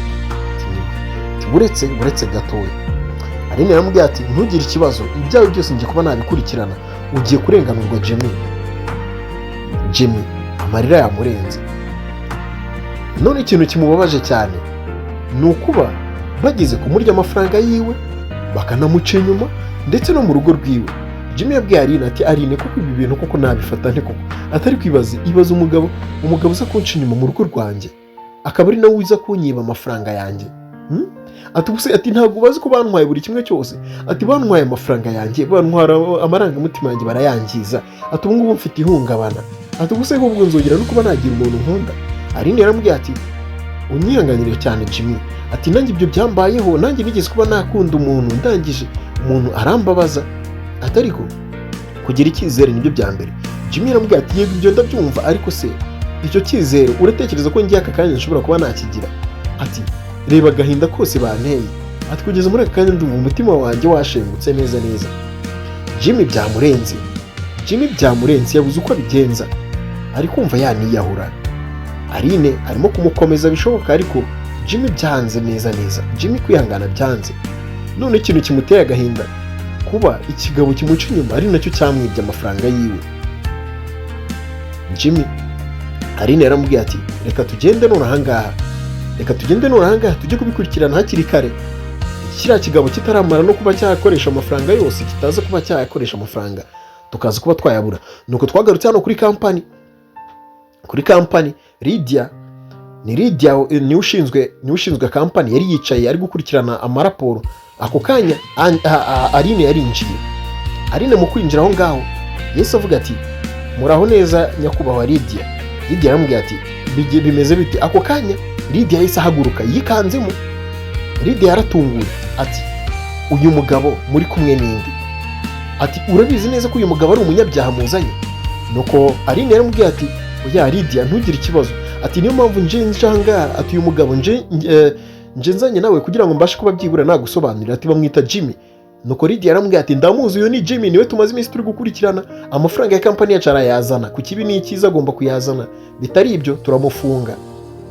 Ati buretse gatoya. Aline yaramubwiye ati ntugire ikibazo, ibyawe byose ngiye kuba nabikurikirana, ugiye kurenganurwa Jimmy. Jimmy amarira yamurenze. None ikintu kimubabaje cyane ni ukuba bageze kumurya amafaranga yiwe bakanamuca inyuma ndetse no mu rugo rwiwe. Jimmy yabwiye Aline ati Aline koko ibi bintu koko nabifata nte koko? Atari kwibaza umugabo uza kunca inyuma mu rugo rwanjye, akaba ari nawe uza kunyiba amafaranga yanjye. Ati ubuse ati ntabwo bazi ko bantwaye buri kimwe cyose, ati bantwaye amafaranga yanjye, bantwara amarangamutima yanjye barayangiza, ati ubu ngubu mfite ihungabana, ati ubuse ahubwo nzongera no kuba nagira umuntu nkunda. Aline yaramubwiye ati unyihanganire cyane Jimmy, ati nanjye ibyo byambayeho, nanjye nigeze kuba nakunda umuntu, ndangije umuntu arambabaza, atariko kugira icyizere nibyo bya mbere. Jimmy yaramubwiye ati yego ibyo ndabyumva, ariko se icyo cyizere uratekereza ko ngiye aka kanya nshobora kuba nakigira? Ati reba agahinda kose banteye, ati kugeza muri aka kanya ndumva umutima wanjye washengutse neza. Jimmy byamurenze yabuze uko abigenza, ari kumva yaniyahura. Aline arimo kumukomeza bishoboka, ariko Jimmy byanze neza. Jimmy kwihangana byanze. None ikintu kimuteye agahinda kuba ikigabo kimuca inyuma ari nacyo cyamwibye amafaranga yiwe. Jimmy Aline yaramubwiye ati reka tugende none ahangaha tujye kubikurikirana hakiri kare, kiriya kigabo kitaramara no kuba cyakoresha amafaranga yose, kitaza kuba cyakoresha amafaranga tukaza kuba twayabura. Nuko twagarutse hano kuri kampani. Lydia niwe ushinzwe kampani, yari yicaye ari gukurikirana amaraporo. Ako kanya Aline yarinjiye. Aline mu kwinjira aho ngaho yese avuga ati muraho neza nyakubahwa Lydia. Lydia yaramubwiye ati bimeze bite? Ako kanya Lydia yahise ahaguruka yikanzemo. Lydia yaratunguye ati uyu mugabo muri kumwe n'indi? Ati urabizi neza ko uyu mugabo ari umunyabyaha muzanye? Nuko Aline yaramubwiye ati oya Lydia ntugire ikibazo, ati niyo mpamvu nje ahangaha, ati uyu mugabo nje nzanye nawe kugira ngo mbashe kuba byibura nagusobanurira. Ati bamwita Jimmy. Nuko Lydia yaramubwiye ati ndamuzi, uyu ni Jimmy, niwe tumaze iminsi turi gukurikirana, amafaranga ya kampani yacu arayazana, ku kibi ni icyiza agomba kuyazana, bitari ibyo turamufunga.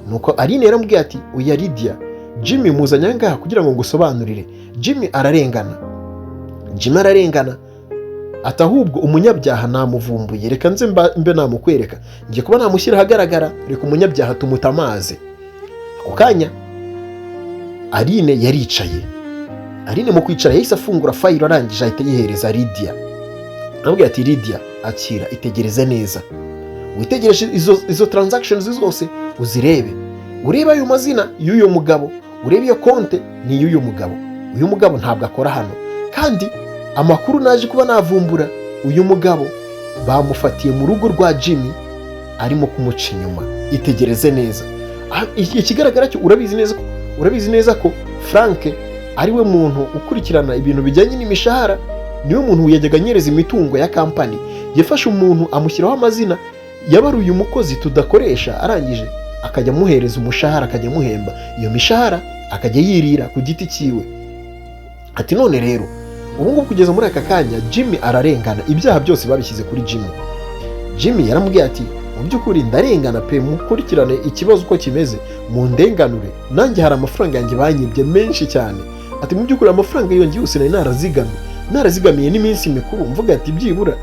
Nuko Aline yaramubwiye ati oya Lydia Jimmy muzanye ngaha kugira ngo ngusobanurire. Jimmy ararengana ati ahubwo umunyabyaha namuvumbuye, reka nze mbe namukwereka, ngiye kuba namushyira ahagaragara, reka umunyabyaha tumutamaze. Ako kanya Aline yaricaye. Aline mu kwicara yahise afungura fayiro, arangije ahita yihereza Lydia. Arambwira ati Lydia, akira, itegereze neza, witegereje izo transactions zose uzirebe, urebe ayo mazina y'uyu mugabo, urebe iyo konte ni y'uyu mugabo. Uyu mugabo ntabwo akora hano, kandi amakuru naje kuba navumbura, uyu mugabo bamufatiye mu rugo rwa Jimmy arimo kumuca inyuma. Itegereze neza. Ikigaragara cyo urabizi neza ko Frank ari we muntu ukurikirana ibintu bijyanye n'imishahara, niwe muntu yajyaga anyereza imitungo ya kampani. Yafashe umuntu amushyiraho amazina, yabaruye umukozi tudakoresha, arangije akajya amuhereza umushahara, akajya amuhemba iyo mishahara, akajya yirira ku giti cyiwe. Ati none rero ubu ngubu kugeza muri aka kanya Jimmy ararengana, ibyaha byose babishyize kuri Jimmy. Jimmy yaramubwiye ati mu by'ukuri ndarengana pe, mukurikirane ikibazo uko kimeze, mu ndenganure, nanjye hari amafaranga yanjye banyibye menshi cyane. Ati mu by'ukuri amafaranga yongeye yose nari narazigamiye n'iminsi mikuru, mvuga ati byibura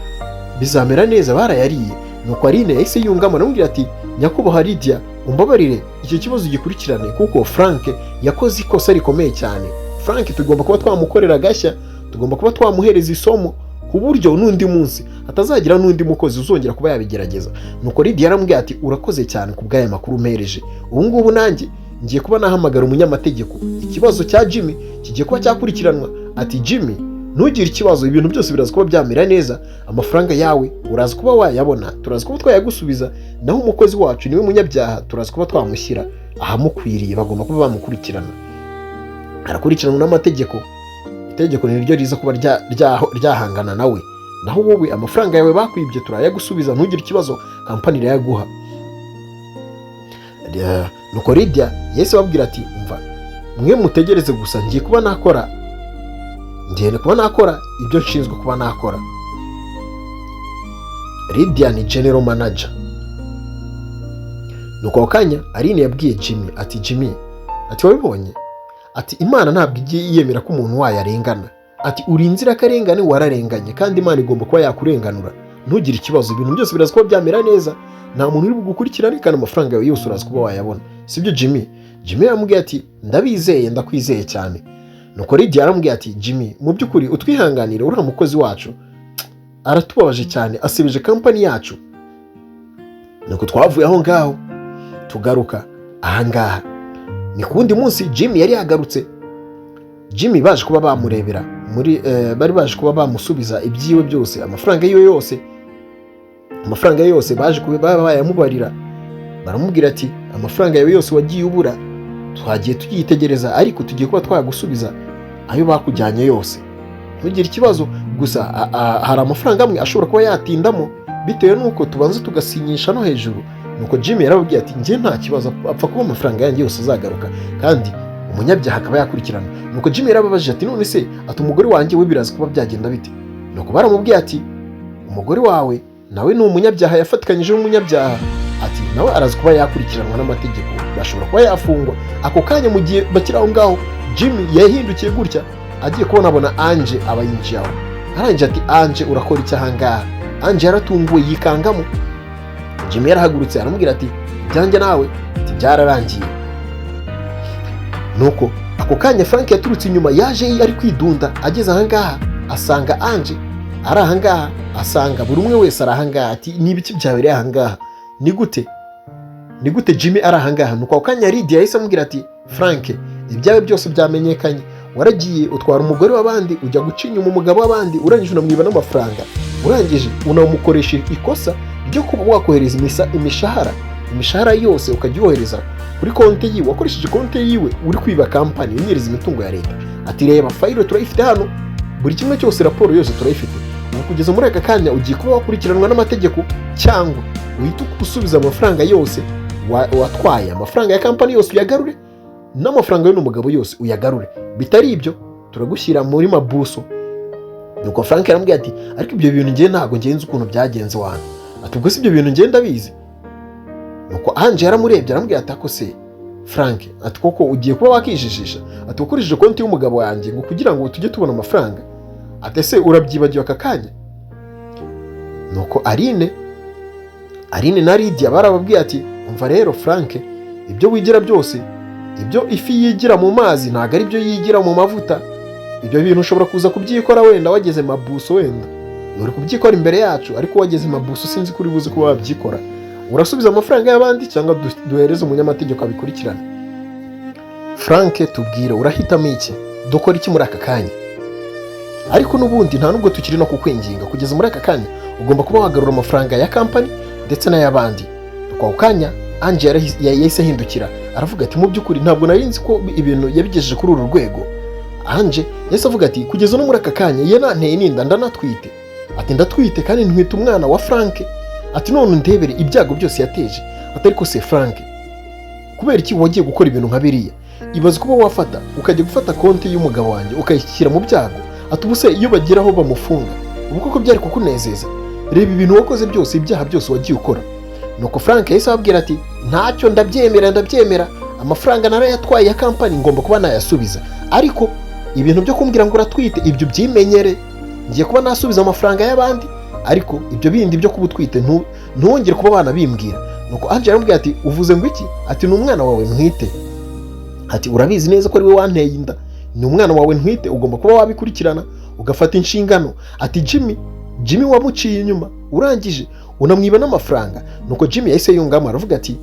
bizamera neza, barayariye. Nuko Aline yahise yungamo aramubwira ati nyakubahwa Lydia, umbabarire icyo kibazo gikurikirane, kuko Frank yakoze ikosa rikomeye cyane. Frank tugomba kuba twamukorera agashya, tugomba kuba twamuhereza isomo, ku buryo n'undi munsi atazagira n'undi mukozi uzongera kuba yabigerageza. Nuko Lydia yaramubwiye ati urakoze cyane ku bw'aya makuru mpereje, ubu ngubu nanjye ngiye kuba nahamagara umunyamategeko, ikibazo cya Jimmy kigiye kuba cyakurikiranwa. Ati Jimmy ntugire ikibazo, ibintu byose biraza kuba byamera neza, amafaranga yawe uraza kuba wayabona, turaza kuba twayagusubiza, naho umukozi wacu niwe munyabyaha, turaza kuba twamushyira ahamukwiriye, bagomba kuba bamukurikirana, arakurikiranwa n'amategeko. Itegeko ni ryo riza kuba ryahangana nawe, naho wowe amafaranga yawe bakwibye turayagusubiza, ntugire ikibazo, kampani irayaguha. Nuko Lydia yahise babwira ati umva, mwe mutegereze gusa, ngiye kuba nakora ibyo nshinzwe kuba nakora. Lydia ni general manager. Nuko ako kanya Aline yabwiye Jimmy ati Jimmy, ati wabibonye, ati Imana ntabwo igiye yiyemera ko umuntu wayarengana, ati uri inzirakarengane, wararenganye, kandi Imana igomba kuba yakurenganura, ntugire ikibazo, ibintu byose biraza kuba byamera neza, nta muntu uri bugukurikirane, kandi amafaranga yawe yose uraza kuba wayabona, sibyo Jimmy? Jimmy yaramubwiye ati ndabizeye, ndakwizeye cyane. Nuko Lydia yaramubwiye ati Jimmy, mu by'ukuri utwihanganire, uriya mukozi wacu aratubabaje cyane, asebeje kampani yacu. Nuko twavuye aho ngaho tugaruka ahangaha, ni ku wundi munsi Jimmy yari yagarutse. Jimmy baje kuba bamurebera bari baje kuba bamusubiza ibyiwe byose, amafaranga yose baje kuba bayamubarira. Baramubwira ati amafaranga yawe yose wagiye ubura twagiye tuyitegereza, ariko tugiye kuba twayagusubiza ayo bakujyanye yose, ntugire ikibazo. Gusa hari amafaranga amwe ashobora kuba yatindamo bitewe n'uko tubanza tugasinyisha no hejuru. Nuko Jimmy yarababwiye ati njye nta kibazo, apfa kuba amafaranga yanjye yose azagaruka, kandi umunyabyaha akaba yakurikirana. Nuko Jimmy yarababajije ati none se, ati umugore wanjye we biraza kuba byagenda bite? Nuko baramubwiye ati umugore wawe nawe ni umunyabyaha, yafatikanyije n'umunyabyaha, ati nawe araza kuba yakurikiranwa n'amategeko, bashobora kuba yafungwa. Ako kanya mu gihe bakiri aho ngaho, Jimmy yahindukiye gutya, agiye kubona abona Ange aba yinjiye aho. Arangije ati Ange urakora iki aha ngaha? Ange yaratunguwe yikangamo. Jimmy yarahagurutse aramubwira ati byanjye nawe, ati byararangiye. Nuko ako kanya Frank yaturutse inyuma, yaje ari kwidunda, ageze aha ngaha asanga Ange ari aha ngaha, asanga buri umwe wese ari aha ngaha. Ati n'ibiki byabereye aha ngaha, ni gute Jimmy ari aha ngaha? Nuko ako kanya Lydia yahise amubwira ati Frank, ibyawe byose byamenyekanye, waragiye utwara umugore w'abandi, ujya guca inyuma umugabo w'abandi, urangije unamwiba n'amafaranga, urangije unamukoresha ikosa ryo kuba wakohereza imishahara yose ukajya yohereza kuri konti yiwe, wakoresheje konti yiwe uri kwiba kampani, unyereza imitungo ya leta. Ati reba fayiro turayifite hano, buri kimwe cyose, raporo yose turayifite. Ubu kugeza muri aka kanya ugiye kuba wakurikiranwa n'amategeko, cyangwa uhita usubiza amafaranga yose watwaye, amafaranga ya kampani yose uyagarure, n'amafaranga yo n'umugabo yose uyagarure, bitari ibyo turagushyira muri mabuso. Nuko Frank yaramubwiye ati ariko ibyo bintu ngiye ntabwo ngenzi ukuntu byagenze wanyu. Ati ubwo si ibyo bintu ngiye ndabizi. Nuko Ange yaramurebye aramubwira ati ako se Frank ati koko ugiye kuba wakijijisha, ati ukoresheje konti y'umugabo wanjye ngo kugira ngo tujye tubona amafaranga, ati ese urabyibagiwe aka kanya? Nuko Aline na Lydia barababwiye ati umva rero Frank, ibyo wigira byose, ibyo ifi yigira mu mazi ntabwo ari byo yigira mu mavuta. Ibyo bintu ushobora kuza kubyikora wenda wageze Mabuso, wenda uri kubyikora imbere yacu, ariko wageze Mabuso sinzi kuri buze kuba wabyikora. Urasubiza amafaranga y'abandi cyangwa duhereze umunyamategeko abikurikirane. Frank tubwire urahitamo iki? Dukora iki muri aka kanya? Ariko n'ubundi nta nubwo tukiri no kukwinginga, kugeza muri aka kanya ugomba kuba wagarura amafaranga ya kampani ndetse n'ay'abandi. Kwa kanya Ange yahise ahindukira aravuga ati mu by'ukuri ntabwo nari nzi ko ibintu yabigejeje kuri uru rwego. Ange yahise avuga ati kugeza no muri aka kanya ye nanteye ninda ndanatwite. Ati ndatwite kandi ntwite umwana wa Frank. Ati none ndebere ibyago byose yateje. Atari ko se Frank, kubera iki wagiye gukora ibintu nka biriya? Ibaze kuba wafata ukajya gufata konti y'umugabo wanjye ukayishyira mu byago. Ati ubuse iyo bageraho bamufunga ubu koko byari kukunezeza? Reba ibintu wakoze byose, ibyaha byose wagiye ukora. Nuko Frank yahise ababwira ati ntacyo, ndabyemera, amafaranga narayatwaye ya kampani ngomba kuba nayasubiza, ariko ibintu byo kumbwira ngo uratwite ibyo byimenyere, ngiye kuba nasubiza amafaranga y'abandi, ariko ibyo bindi byo kuba utwite ntuwongere kuba banabimbwira. Nuko Ange aramubwira ati uvuze ngo iki? Ati ni umwana wawe ntwite. Ati urabizi neza ko ari we wanteye inda, ni umwana wawe ntwite, ugomba kuba wabikurikirana ugafata inshingano. Ati Jimmy wamuciye inyuma urangije unamwiba n'amafaranga. Nuko Jimmy yahise yungamo aravuga ati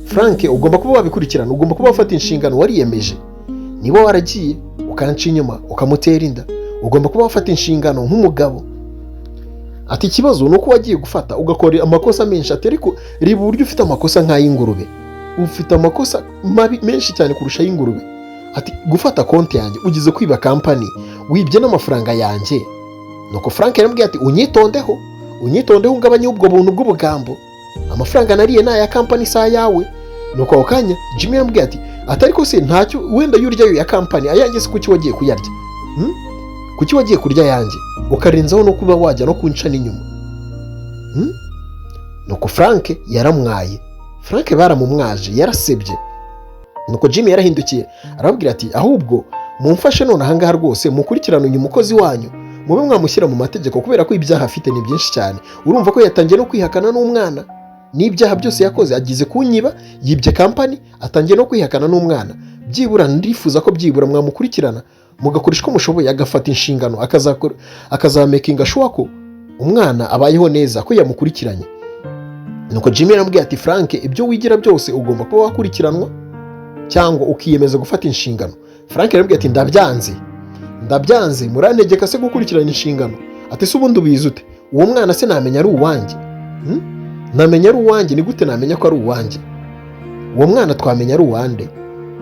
Frank ugomba kuba wabikurikirana, ugomba kuba wafata inshingano wariyemeje. Niba waragiye ukanca inyuma ukamutera inda, ugomba kuba wafata inshingano nk'umugabo. Ati ikibazo ni uko wagiye gufata ugakora amakosa menshi. Ati ariko reba uburyo ufite amakosa nk'ay'ingurube, ufite amakosa mabi menshi cyane kurusha ay'ingurube. Ati gufata konti yanjye, ugize kwiba kampani, wibye n'amafaranga yanjye. Nuko Frank yaramubwiye ati unyitondeho ungabanye ubwo buntu bw'ubugambo, amafaranga nariye n'aya kampani sa yawe. Nuko ako kanya Jimmy yaramubwiye ati ariko se ntacyo wenda y'uryayo ya kampani, ayanjye se kuki wagiye kuyarya? Kuki wagiye kurya yanjye ukarenzaho no kuba wajya no kunca n'inyuma? Nuko Frank yaramwaye. Frank baramumwaje, yarasebye. Nuko Jimmy yarahindukiye arababwira ati ahubwo mumfashe none ahangaha rwose mukurikirane uyu mukozi wanyu, mube mwamushyira mu mategeko kubera ko ibyaha afite ni byinshi cyane. Urumva ko yatangiye no kwihakana n'umwana, n'ibyaha byose yakoze, agize kunyiba, yibye kampani, atangiye no kwihakana n'umwana. Byibura ndifuza ko byibura mwamukurikirana mugakoresha uko mushoboye, agafata inshingano, akazamekinga sure ko umwana abayeho neza, ko yamukurikiranye. Nuko Jimmy yaramubwiye ati Frank ibyo wigira byose ugomba kuba wakurikiranwa cyangwa ukiyemeza gufata inshingano. Frank yaramubwiye ati ndabyanze murantegeka se gukurikirana inshingano. Ati se ubundi ubizi ute? Uwo mwana se namenya ari uwanjye? Namenya ari uwanjye? Ni gute namenya ko ari uwanjye? Uwo mwana twamenya ari uwande?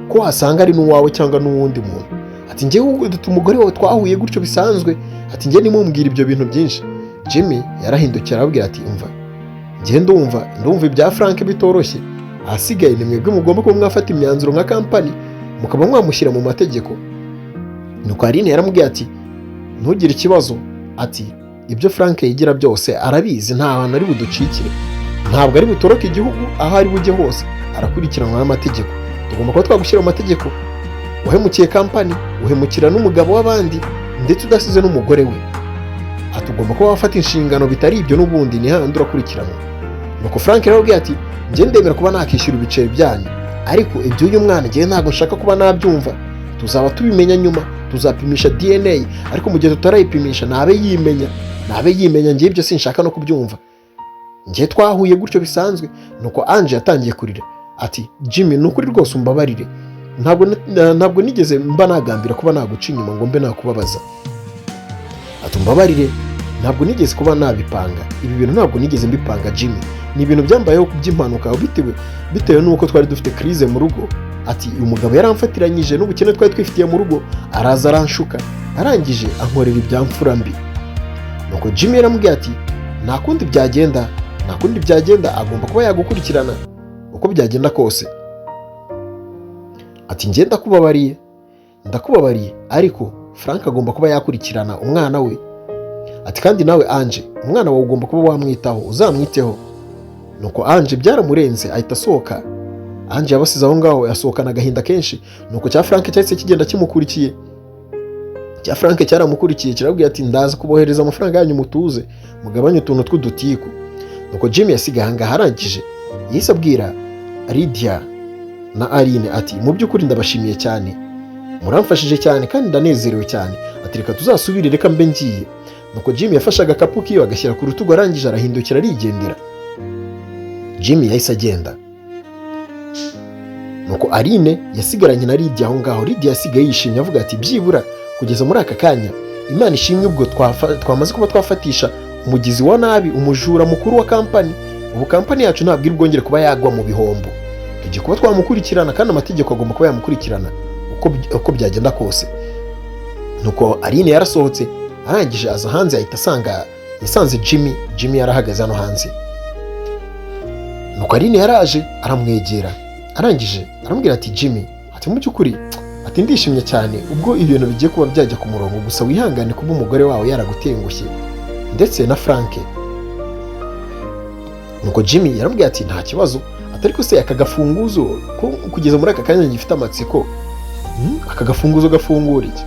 Ko wasanga ari n'uwawe cyangwa n'uwundi muntu? Ati njyewe umugore wawe twahuye gutyo bisanzwe. Ati njye nimumbwira ibyo bintu byinshi. Jimmy yarahindukira arabwira ati umva, njye ndumva ibya Frank bitoroshye, ahasigaye ni mwebwe mugomba kuba mwafata imyanzuro nka kampani mukaba mwamushyira mu mategeko. Nuko Aline yaramubwiye ati ntugire ikibazo, ati ibyo Frank yigira byose arabizi, nta hantu ari buducikire, ntabwo ari butoroke igihugu, aho ari bujye hose arakurikiranwa n'amategeko. Tugomba kuba twagushyira mu mategeko. Uhemukiye kampani, uhemukira n'umugabo w'abandi ndetse udasize n'umugore we. Ati ugomba kuba wafata inshingano, bitari ibyo n'ubundi ni hahandi urakurikiranwa. Nuko Frank yarababwiye ati njye ndemera kuba nakishyura ibiceri byanyu, ariko ibyo uyu mwana njye ntabwo nshaka kuba nabyumva. Tuzaba tubimenya nyuma, tuzapimisha DNA, ariko mu gihe tutarayipimisha nabe yimenya njye ibyo sinshaka no kubyumva. Njye twahuye gutyo bisanzwe. Nuko Ange yatangiye kurira ati Jimmy nukuri rwose umbabarire, ntabwo nigeze mba nagambira kuba naguca inyuma ngo mbe nakubabaza. Ati umbabarire, ntabwo nigeze kuba nabipanga, ibi bintu ntabwo nigeze mbipanga Jimmy, ni ibintu byambayeho by'impanuka bitewe n'uko twari dufite crise mu rugo. Ati uyu mugabo yaramfatiranyije n'ubukene twari twifitiye mu rugo, araza aranshuka, arangije ankorera ibyamfura mbi. Nuko Jimmy yaramubwiye ati nta kundi byagenda, agomba kuba yagukurikirana uko byagenda kose. Ati njye ndakubabariye, ariko Frank agomba kuba yakurikirana umwana we. Ati kandi nawe Ange, umwana wawe ugomba kuba wamwitaho, uzamwiteho. Nuko Ange byaramurenze ahita asohoka Ange yabasize aho ngaho, yasohokana agahinda kenshi. Nuko cya Frank cyahise kigenda kimukurikiye. Cya Frank cyaramukurikiye kirabwira ati ndaza kubohereza amafaranga yanyu mutuze mugabanye utuntu tw'udutiku. Nuko Jimmy yasigaye ahangaha arangije yahise abwira Lydia na Aline ati mu by'ukuri ndabashimiye cyane, muramfashije cyane kandi ndanezerewe cyane, ati reka tuzasubire, reka mbe ngiye. Nuko Jimmy yafashe agakapu kiwe agashyira ku rutugu, arangije arahindukira arigendera. Jimmy yahise agenda. Nuko Aline yasigaranye na Lydia aho ngaho. Lydia yasigaye yishimye avuga ati byibura kugeza muri aka kanya Imana ishimwe ubwo twamaze kuba twafatisha umugizi wa nabi, umujura mukuru wa kampani. Ubu kampani yacu ntabwo iri bwongere kuba yagwa mu bihombo, tugiye kuba twamukurikirana kandi amategeko agomba kuba yamukurikirana uko byagenda kose. Nuko Aline yarasohotse, arangije aza hanze ahita yasanze Jimmy yarahagaze hano hanze. Nuko Aline yaraje aramwegera, arangije aramubwira ati Jimmy, ati mu by'ukuri ati ndishimye cyane ubwo ibintu bigiye kuba byajya ku murongo, gusa wihangane kuba umugore wawe yaragutengushye ndetse na Frank. Nuko Jimmy yaramubwira ati nta kibazo, atari ko se aka gafunguzo kugeza muri aka kanya ngifite amatsiko, aka gafunguzo gafungura iki?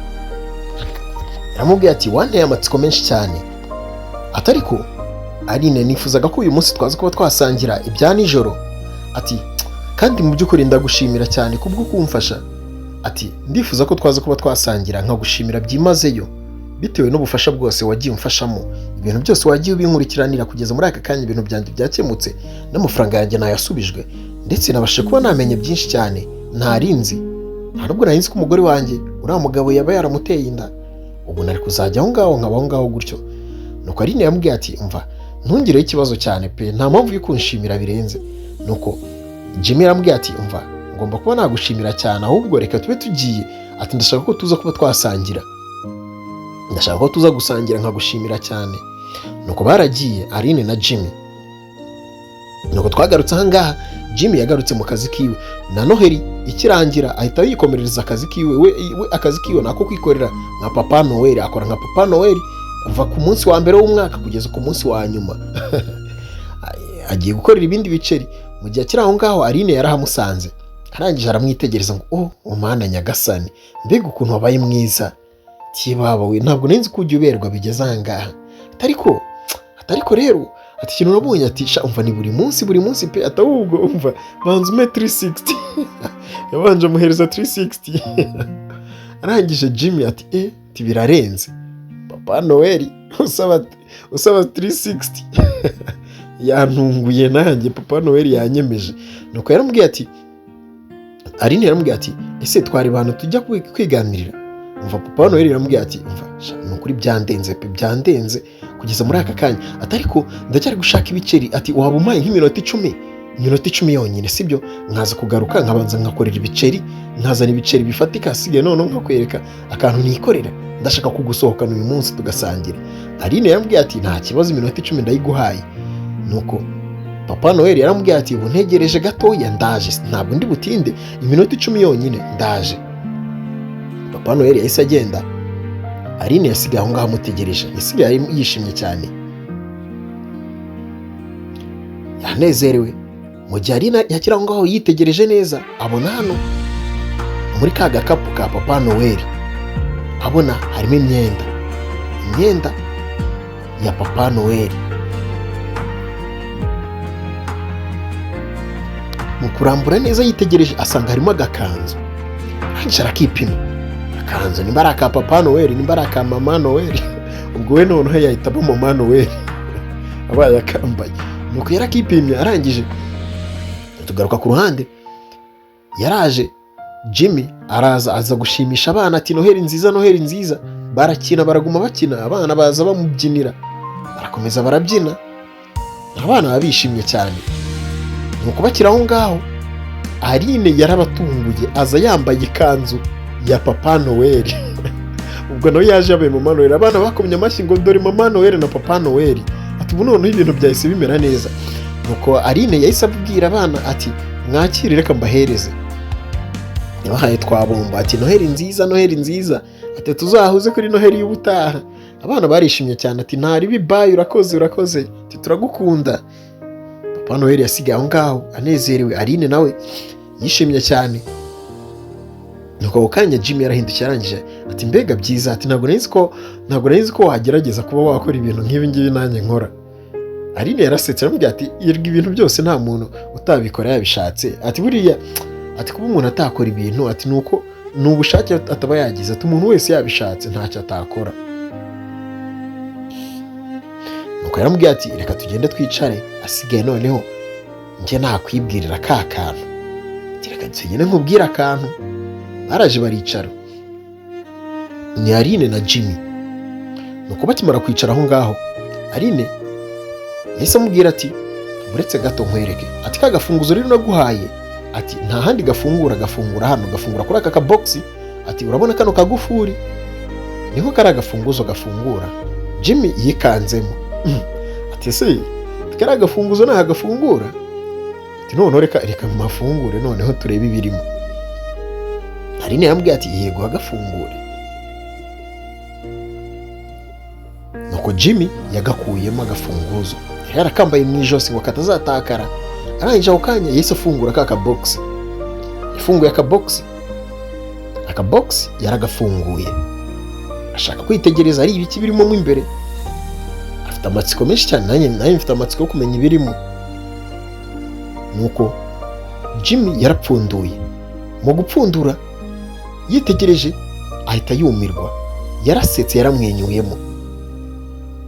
Yaramubwira ati wanteye amatsiko menshi cyane, atari ko Aline nifuzaga ko uyu munsi twaza kuba twasangira ibya nijoro, ati kandi mu by'ukuri ndagushimira cyane kubwo kumfasha, ati ndifuza ko twaza kuba twasangira nkagushimira byimazeyo bitewe n'ubufasha bwose wagiye umfashamo, ibintu byose wagiye ubinkurikiranira kugeza muri aka kanya ibintu byanjye byakemutse n'amafaranga yanjye nayasubijwe, ndetse nabashe kuba namenye byinshi cyane ntarinzi, nta nubwo narinzi ko umugore wanjye uriya mugabo yaba yaramuteye inda, ubu nari kuzajya aho ngaho nkabaho ngaho gutyo. Nuko Aline yamubwiye ati umva ntungireho ikibazo cyane pe, nta mpamvu yo kunshimira birenze. Nuko Jimmy yaramubwiye ati umva ngomba kuba nagushimira cyane, ahubwo reka tube tugiye, ati ndashaka ko tuza kuba twasangira, ndashaka ko tuza gusangira nkagushimira cyane. Nuko baragiye Aline na Jimmy. Nuko twagarutse aha ngaha, Jimmy yagarutse mu kazi kiwe na Noheli ikirangira ahita yikomerereza akazi kiwe. We akazi kiwe nako kwikorera nka Papa Noel, akora nka Papa Noel kuva ku munsi wa mbere w'umwaka kugeza ku munsi wa nyuma. Agiye gukorera ibindi biceri. Mu gihe akiri aho ngaho Aline yarahamusanze, arangije aramwitegereza ngo umwana nyagasani, mbega ukuntu wabaye mwiza, tibaba we ntabwo nenzi ko ujya uberwa bigeze aha ngaha, atariko rero ati ikintu nabonye ati sha umva ni buri munsi pe, atahubwo umva banza ume 360. Yabanje amuhereza 360. Arangije Jimmy ati birarenze Papa Noel usaba 360. Yantunguye nanjye, Papa Noel yanyemeje. Nuko yaramubwiye ati Aline yaramubwiye ati ese twari bantu tujya kwiganirira. Umva Papa Noel yaramubwiye ati umva nukuri byandenze pe, byandenze kugeza muri aka kanya, atariko ndacyari gushaka ibiceri, ati waba umpaye nk'iminota 10 yonyine sibyo, nkaza kugaruka nkabanza nkakorera ibiceri, nkazana ibiceri bifatika, asigaye none nkakwereka akantu nikorera, ndashaka kugusohokana uyu munsi tugasangira. Aline yaramubwiye ati nta kibazo, iminota 10 ndayiguhaye. Nuko Papa Noel yaramubwiye ati ubu ntegereje gatoya ndaje, ntabwo ndi butinde, iminota 10 yonyine ndaje. Papa Noel yahise agenda, Aline yasigaye aho ngaho amutegereje, yasigaye yishimye cyane, yanezerewe. Mu gihe Aline yakira aho ngaho yitegereje neza, abona hano muri ka gakapu ka Papa Noel, abona harimo imyenda ya Papa Noel. Mu kurambura neza yitegereje asanga harimo agakanzu, arangije arakipima, akanzu nimba ari aka Papa Noel nimba ari aka Mama Noel, ubwo we noneho yahitamo Mama Noel abaye akambaye. Nuko yarakipimye, arangije tugaruka ku ruhande, yaraje Jimmy araza aza gushimisha abana ati Noheli nziza. Barakina, baraguma bakina, abana baza bamubyinira, barakomeza barabyina, abana babishimye cyane. Nuko bakira aho ngaho Aline yarabatunguye, aza yambaye ikanzu ya Papa Noel. Ubwo nawe yaje yabaye Mama Noel, abana bakomye amashyi ngo dore Mama Noel na Papa Noel, ati ubu noneho ibintu byahise bimera neza. Nuko Aline yahise abwira abana ati mwakire reka mbahereze, yabahaye twabomba, ati Noheli nziza, ati tuzahuze kuri Noheli y'ubutaha. Abana barishimye cyane, ati ntari bibaye, urakoze, ati turagukunda. Papa Noel yasigaye aho ngaho anezerewe. Aline nawe yishimye cyane. nuko ako kanya Jimmy yarahindukiye arangije ati mbega byiza, ati ntabwo nari ko wagerageza kuba wakora ibintu nk'ibi ngibi nanjye nkora. Aline yarasetse aramubwira ati ibintu byose nta muntu utabikora yabishatse, ati buriya ati kuba umuntu atakora ibintu ati nuko ni ubushake ataba yagize, ati umuntu wese yabishatse ntacyo atakora. nuko yaramubwira ati reka tugende twicare, asigaye noneho njye nakwibwirira ka kantu, reka tugende nkubwira akantu. Baraje baricara, ni Aline na Jimmy. nuko bakimara kwicara aho ngaho Aline yahise amubwira ati uretse gato nkwereke, ati ka gafunguzo rero naguhaye, ati nta handi gafungura hano, gafungura kuri aka kabogisi, ati urabona kano kagufuri niho kari agafunguzo gafungura. Jimmy yikanzemo ati se kari agafunguzo nta gafungura, ati noneho reka mafungure noneho turebe ibirimo. Aline yambwiye ati yego agafungure. nuko Jimmy yagakuyemo agafunguzo, yarakambaye mu ijosi ngo katazatakara. Arangije ako kanya yahise afungura ka kabogisi, yafunguye akabogisi yaragafunguye, ashaka kwitegereza ari ibiki birimo mo imbere. Afite amatsiko menshi cyane, nanjye mfite amatsiko yo kumenya ibirimo. nuko Jimmy yarapfunduye, mu gupfundura yitegereje ahita yumirwa, yarasetse,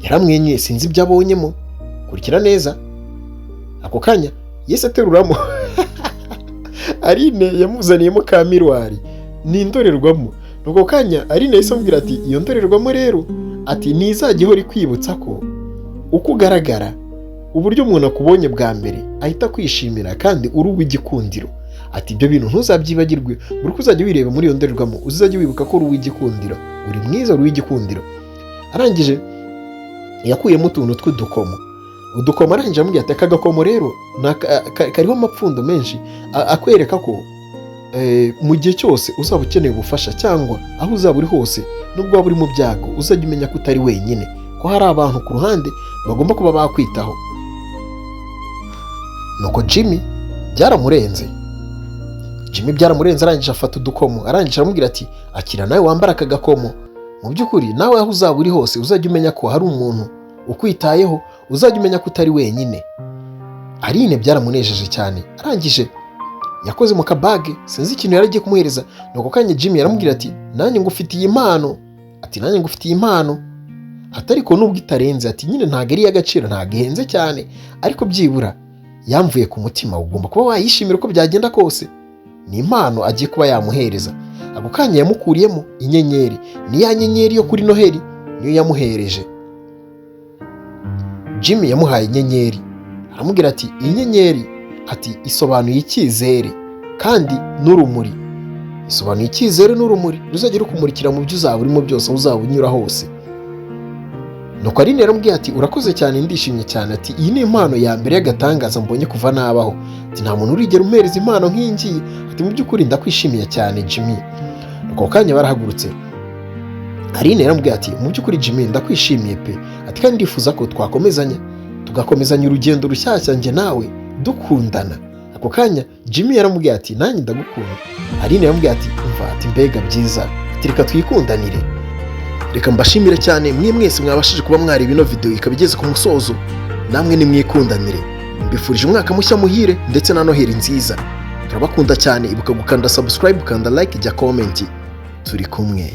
yaramwenyuye sinzi ibyo abonyemo. Kurikira neza, ako kanya yese ateruramo Aline yamuzaniyemo ka mirwari ni indorerwamo. nuko kanya Aline yahise amubwira ati iyo ndorerwamo rero ati ntizajya ihora ikwibutsa ko uko ugaragara, uburyo umuntu akubonye bwa mbere ahita kwishimira kandi uri uw'igikundiro. Ati ibyo bintu ntuzabyibagirwe, buri uzajya wireba muri iyo ndorerwamo uzajya wibuka ko uri uw'igikundiro, uri mwiza, uri uw'igikundiro. Arangije yakuyemo utuntu tw'udukomo, arangije amubwira ati aka gakomo rero kariho amapfundo menshi akwereka ko mu gihe cyose uzaba ukeneye ubufasha cyangwa aho uzaba uri hose, nubwo waba uri mu byago, uzajya umenya ko utari wenyine, ko hari abantu ku ruhande bagomba kuba bakwitaho. nuko Jimmy byaramurenze, arangije afata udukomo, arangije aramubwira ati akira nawe wambara aka gakomo. Mu by'ukuri nawe aho uzaba uri hose uzajya umenya ko hari umuntu ukwitayeho, uzajya umenya ko utari wenyine. Aline byaramunejeje cyane, arangije yakoze mu kabage, sinzi ikintu yari agiye kumuhereza. nuko kanya Jimmy yaramubwira ati nanjye ngufitiye impano, atariko nubwo itarenze, ati nyine ntago ari y'agaciro, ntago ihenze cyane, ariko byibura yamvuye ku mutima, ugomba kuba wayishimira uko byagenda kose. Ni impano agiye kuba yamuhereza. Ako kanya yamukuriyemo inyenyeri, ni ya nyenyeri yo kuri Noheli niyo yamuhereje. Jimmy yamuhaye inyenyeri, aramubwira ati iyi nyenyeri ati isobanuye icyizere kandi n'urumuri, ruzajya rukumurikira mu byo uzaba urimo byose, aho uzaba unyura hose. nuko Aline yaramubwiye ati urakoze cyane, ndishimye cyane, ati iyi ni impano ya mbere y'agatangaza mbonye kuva nabaho, ati nta muntu urigera umuhereza impano nk'ingiyi, ati mu by'ukuri ndakwishimiye cyane Jimmy. nuko kanya barahagurutse, Aline yaramubwiye ati mu by'ukuri Jimmy ndakwishimiye pe, ati kandi ndifuza ko tugakomezanya urugendo rushyashya njye nawe dukundana. Ako kanya Jimmy yaramubwiye ati nanjye ndagukunda. Aline yaramubwiye ati umva, ati mbega byiza, ati reka twikundanire. Reka mbashimire cyane mwese mwabashije kuba mwari ino video ikaba igeze ku musozo, namwe ni mwikundanire. Mbifurije umwaka mushya muhire ndetse na Noheli nziza. Turabakunda cyane, ibuka gukanda subscribe, ukanda like, jya comment. Turi kumwe.